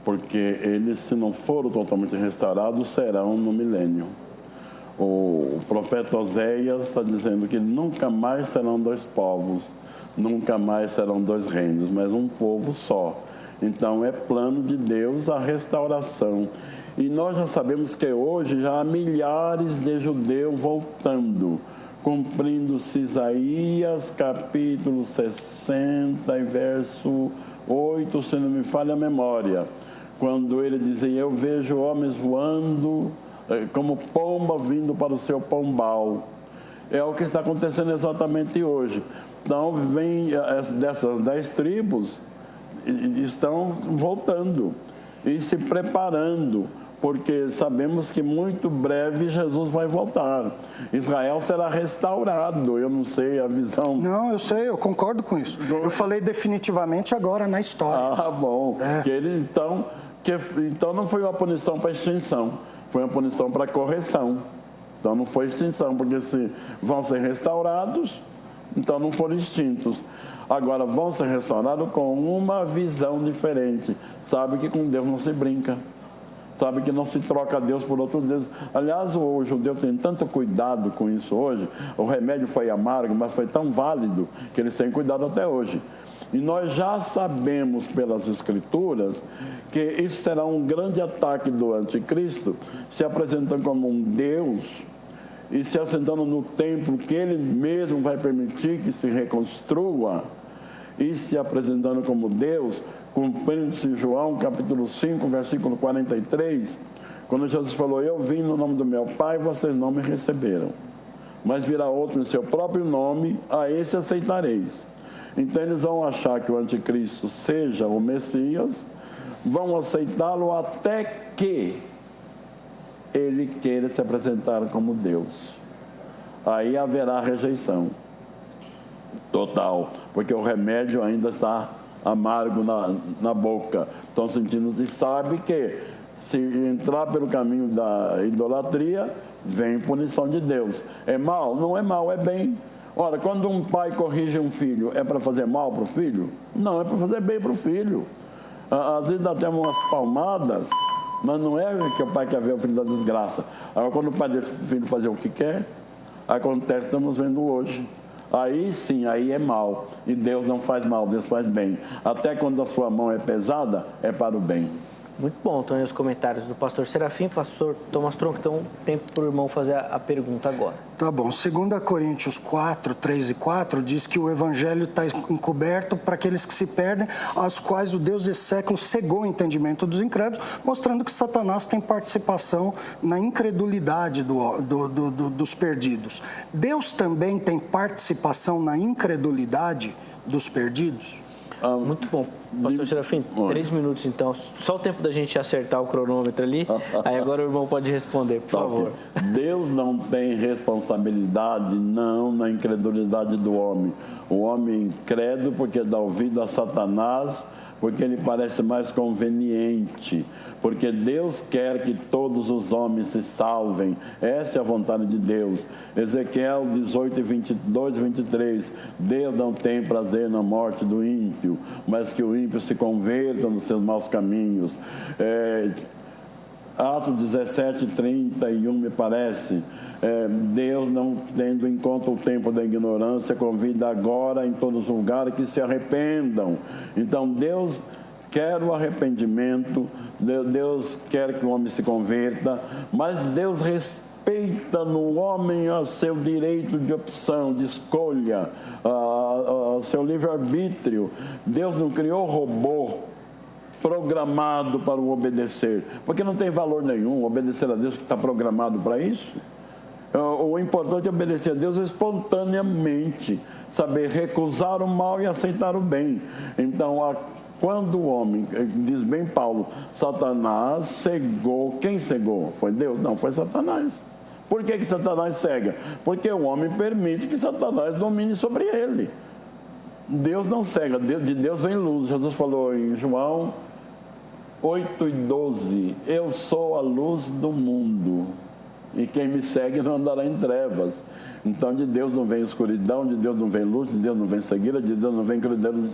porque eles, se não foram totalmente restaurados, serão no milênio. O profeta Oséias está dizendo que nunca mais serão 2 povos, nunca mais serão 2 reinos, mas um povo só. Então, é plano de Deus a restauração. E nós já sabemos que hoje já há milhares de judeus voltando, cumprindo-se Isaías, capítulo 60 e verso 8, se não me falha a memória, quando ele dizia: eu vejo homens voando como pomba vindo para o seu pombal. É o que está acontecendo exatamente hoje. Então, vem dessas 10 tribos, estão voltando e se preparando, porque sabemos que muito breve Jesus vai voltar. Israel será restaurado. Eu não sei a visão. Não, eu sei, eu concordo com isso. Eu falei definitivamente agora na história. Ah, bom. Que ele, então não foi uma punição para extinção, foi uma punição para correção. Então não foi extinção, porque se vão ser restaurados, então não foram extintos. Agora, vão ser restaurados com uma visão diferente. Sabe que com Deus não se brinca. Sabe que não se troca Deus por outros deuses. Aliás, o judeu tem tanto cuidado com isso hoje. O remédio foi amargo, mas foi tão válido que eles têm cuidado até hoje. E nós já sabemos pelas Escrituras que isso será um grande ataque do anticristo, se apresentando como um Deus e se assentando no templo que ele mesmo vai permitir que se reconstrua, e se apresentando como Deus, cumprindo-se João capítulo 5, versículo 43, quando Jesus falou: eu vim no nome do meu Pai, vocês não me receberam, mas virá outro em seu próprio nome, a esse aceitareis. Então eles vão achar que o anticristo seja o Messias, vão aceitá-lo até que ele queira se apresentar como Deus. Aí haverá rejeição total, porque o remédio ainda está amargo na boca. Estão sentindo, e sabe que se entrar pelo caminho da idolatria, vem punição de Deus. É mal? Não é mal, é bem. Ora, quando um pai corrige um filho, é para fazer mal para o filho? Não, é para fazer bem para o filho. Às vezes dá até umas palmadas, mas não é que o pai quer ver o filho da desgraça. Agora, quando o pai deixa o filho fazer o que quer, acontece, estamos vendo hoje. aí sim, aí é mal. E Deus não faz mal, Deus faz bem. Até quando a sua mão é pesada, é para o bem. Muito bom, então aí os comentários do pastor Serafim, pastor Thomas Tronco. Então, tempo para o irmão fazer a pergunta agora. Tá bom. 2 Coríntios 4, 3 e 4 diz que o evangelho está encoberto para aqueles que se perdem, aos quais o Deus desse século cegou o entendimento dos incrédulos, mostrando que Satanás tem participação na incredulidade dos perdidos. Deus também tem participação na incredulidade dos perdidos? Muito bom. Pastor Serafim, 3 minutos então. Só o tempo da gente acertar o cronômetro ali. Aí agora o irmão pode responder, por favor. Deus não tem responsabilidade, não, na incredulidade do homem. O homem é incrédulo porque dá ouvido a Satanás, porque ele parece mais conveniente, porque Deus quer que todos os homens se salvem. Essa é a vontade de Deus. Ezequiel 18, 22 e 23, Deus não tem prazer na morte do ímpio, mas que o ímpio se converta nos seus maus caminhos. Atos 17, 31, me parece, Deus, não tendo em conta o tempo da ignorância, convida agora em todos os lugares que se arrependam. Então, Deus quer o arrependimento, Deus quer que o homem se converta, mas Deus respeita no homem o seu direito de opção, de escolha, o seu livre-arbítrio. Deus não criou robô programado para o obedecer, porque não tem valor nenhum obedecer a Deus que está programado para isso. O importante é obedecer a Deus espontaneamente, saber recusar o mal e aceitar o bem. Então, quando o homem, diz bem Paulo, Satanás cegou, quem cegou? Foi Deus? Não, foi Satanás. Por que Satanás cega? Porque o homem permite que Satanás domine sobre ele. Deus não cega, de Deus vem luz. Jesus falou em João 8 e 12, eu sou a luz do mundo, e quem me segue não andará em trevas. Então, de Deus não vem escuridão, de Deus não vem luz, de Deus não vem cegueira, de Deus não vem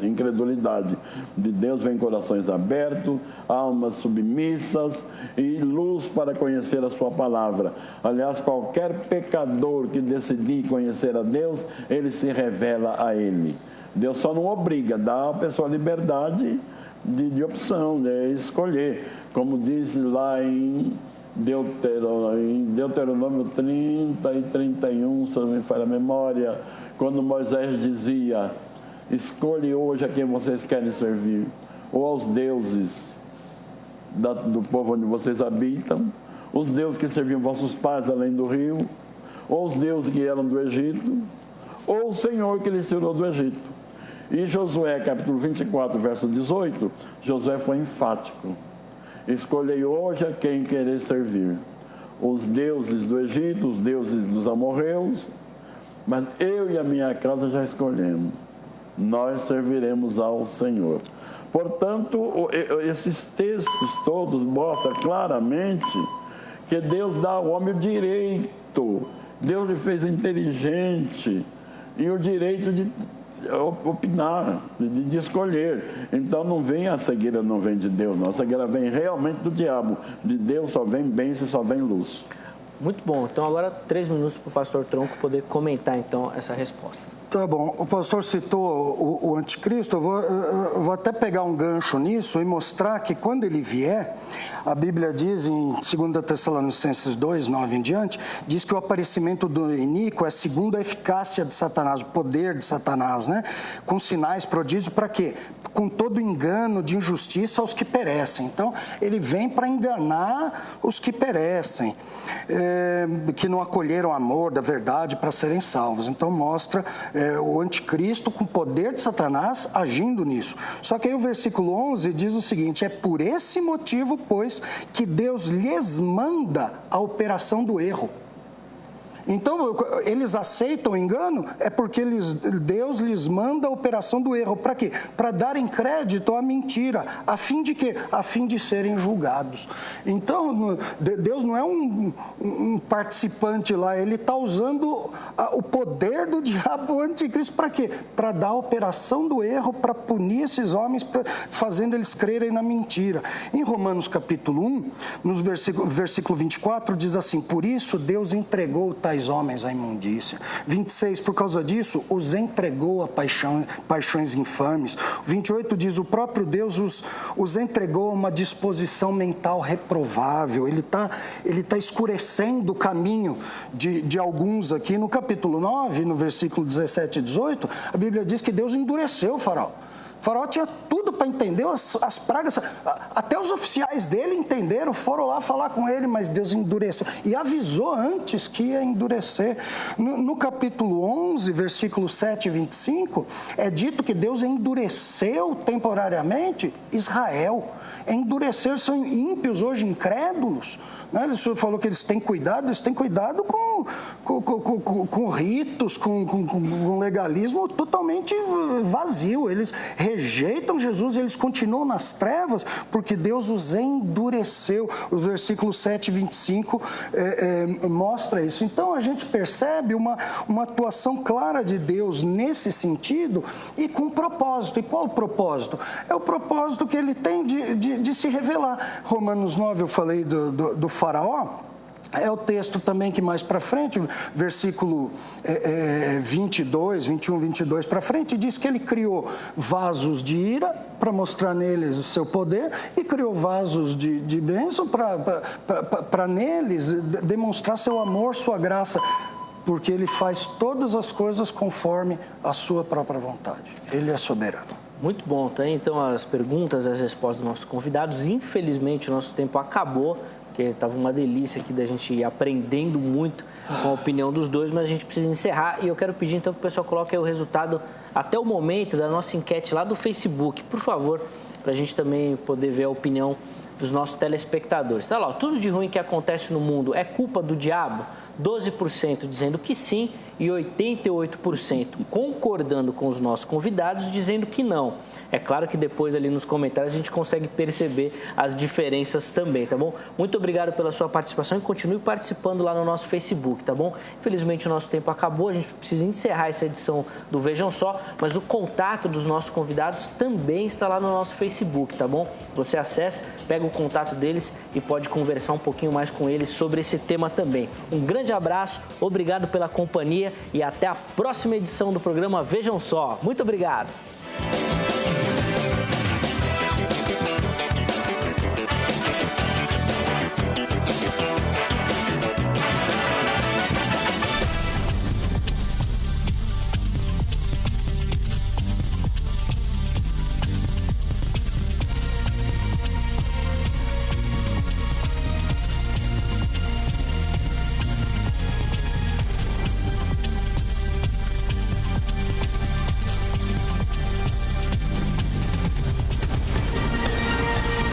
incredulidade. De Deus vem corações abertos, almas submissas e luz para conhecer a sua palavra. Aliás, qualquer pecador que decidir conhecer a Deus, ele se revela a ele. Deus só não obriga, dá à pessoa liberdade de opção, de escolher. Como diz lá em Deuteronômio 30 e 31, se não me falha a memória, quando Moisés dizia, escolhe hoje a quem vocês querem servir, ou aos deuses do povo onde vocês habitam, os deuses que serviam vossos pais além do rio, ou os deuses que eram do Egito, ou o Senhor que lhes tirou do Egito. E Josué, capítulo 24, verso 18, Josué foi enfático. Escolhei hoje a quem querer servir. Os deuses do Egito, os deuses dos amorreus, mas eu e a minha casa já escolhemos. Nós serviremos ao Senhor. Portanto, esses textos todos mostram claramente que Deus dá ao homem o direito. Deus lhe fez inteligente e o direito de opinar, de escolher. Então não vem a cegueira, não vem de Deus, não. A cegueira vem realmente do diabo. De Deus só vem bênção, só vem luz. Muito bom. Então agora 3 minutos para o pastor Tronco poder comentar então essa resposta. Tá bom. O pastor citou o anticristo. Eu vou até pegar um gancho nisso e mostrar que quando ele vier, a Bíblia diz em 2 Tessalonicenses 2, 9 em diante, diz que o aparecimento do iníquo é segundo a eficácia de Satanás, o poder de Satanás, né? Com sinais, prodígios, para quê? Com todo engano de injustiça aos que perecem. Então, ele vem para enganar os que perecem, que não acolheram o amor da verdade para serem salvos. Então, mostra o anticristo com o poder de Satanás agindo nisso. Só que aí o versículo 11 diz o seguinte, é por esse motivo, pois, que Deus lhes manda a operação do erro. Então, eles aceitam o engano, é porque Deus lhes manda a operação do erro. Para quê? Para darem crédito à mentira. A fim de quê? A fim de serem julgados. Então, Deus não é um participante lá, ele está usando o poder do diabo, o anticristo, para quê? Para dar a operação do erro, para punir esses homens, fazendo eles crerem na mentira. Em Romanos capítulo 1, no versículo 24, diz assim, por isso Deus entregou tais tais homens à imundícia. 26, por causa disso, os entregou a paixões infames. 28 diz, o próprio Deus os entregou a uma disposição mental reprovável. Ele tá escurecendo o caminho de alguns aqui. No capítulo 9, no versículo 17 e 18, a Bíblia diz que Deus endureceu o faraó. O faraó tinha tudo para entender as pragas, até os oficiais dele entenderam, foram lá falar com ele, mas Deus endureceu. E avisou antes que ia endurecer. No capítulo 11, versículo 7 e 25, é dito que Deus endureceu temporariamente Israel. Endurecer, são ímpios hoje, incrédulos. Ele falou que eles têm cuidado com ritos, com legalismo totalmente vazio. Eles rejeitam Jesus, eles continuam nas trevas porque Deus os endureceu. O versículo 7 e 25 mostra isso. Então a gente percebe uma atuação clara de Deus nesse sentido e com propósito. E qual o propósito? É o propósito que ele tem de se revelar. Romanos 9, eu falei do faraó, é o texto também que mais para frente, versículo 22, 21, 22 para frente, diz que ele criou vasos de ira para mostrar neles o seu poder e criou vasos de bênção para neles demonstrar seu amor, sua graça, porque ele faz todas as coisas conforme a sua própria vontade. Ele é soberano. Muito bom, tá? Então as perguntas, as respostas dos nossos convidados. Infelizmente o nosso tempo acabou, porque estava uma delícia aqui da gente ir aprendendo muito com a opinião dos dois, mas a gente precisa encerrar e eu quero pedir então que o pessoal coloque aí o resultado até o momento da nossa enquete lá do Facebook, por favor, para a gente também poder ver a opinião dos nossos telespectadores. Tá lá, tudo de ruim que acontece no mundo é culpa do diabo? 12% dizendo que sim e 88% concordando com os nossos convidados, dizendo que não. É claro que depois ali nos comentários a gente consegue perceber as diferenças também, tá bom? Muito obrigado pela sua participação e continue participando lá no nosso Facebook, tá bom? Infelizmente o nosso tempo acabou, a gente precisa encerrar essa edição do Vejam Só, mas o contato dos nossos convidados também está lá no nosso Facebook, tá bom? Você acessa, pega o contato deles e pode conversar um pouquinho mais com eles sobre esse tema também. Um grande abraço, obrigado pela companhia e até a próxima edição do programa Vejam Só. Muito obrigado!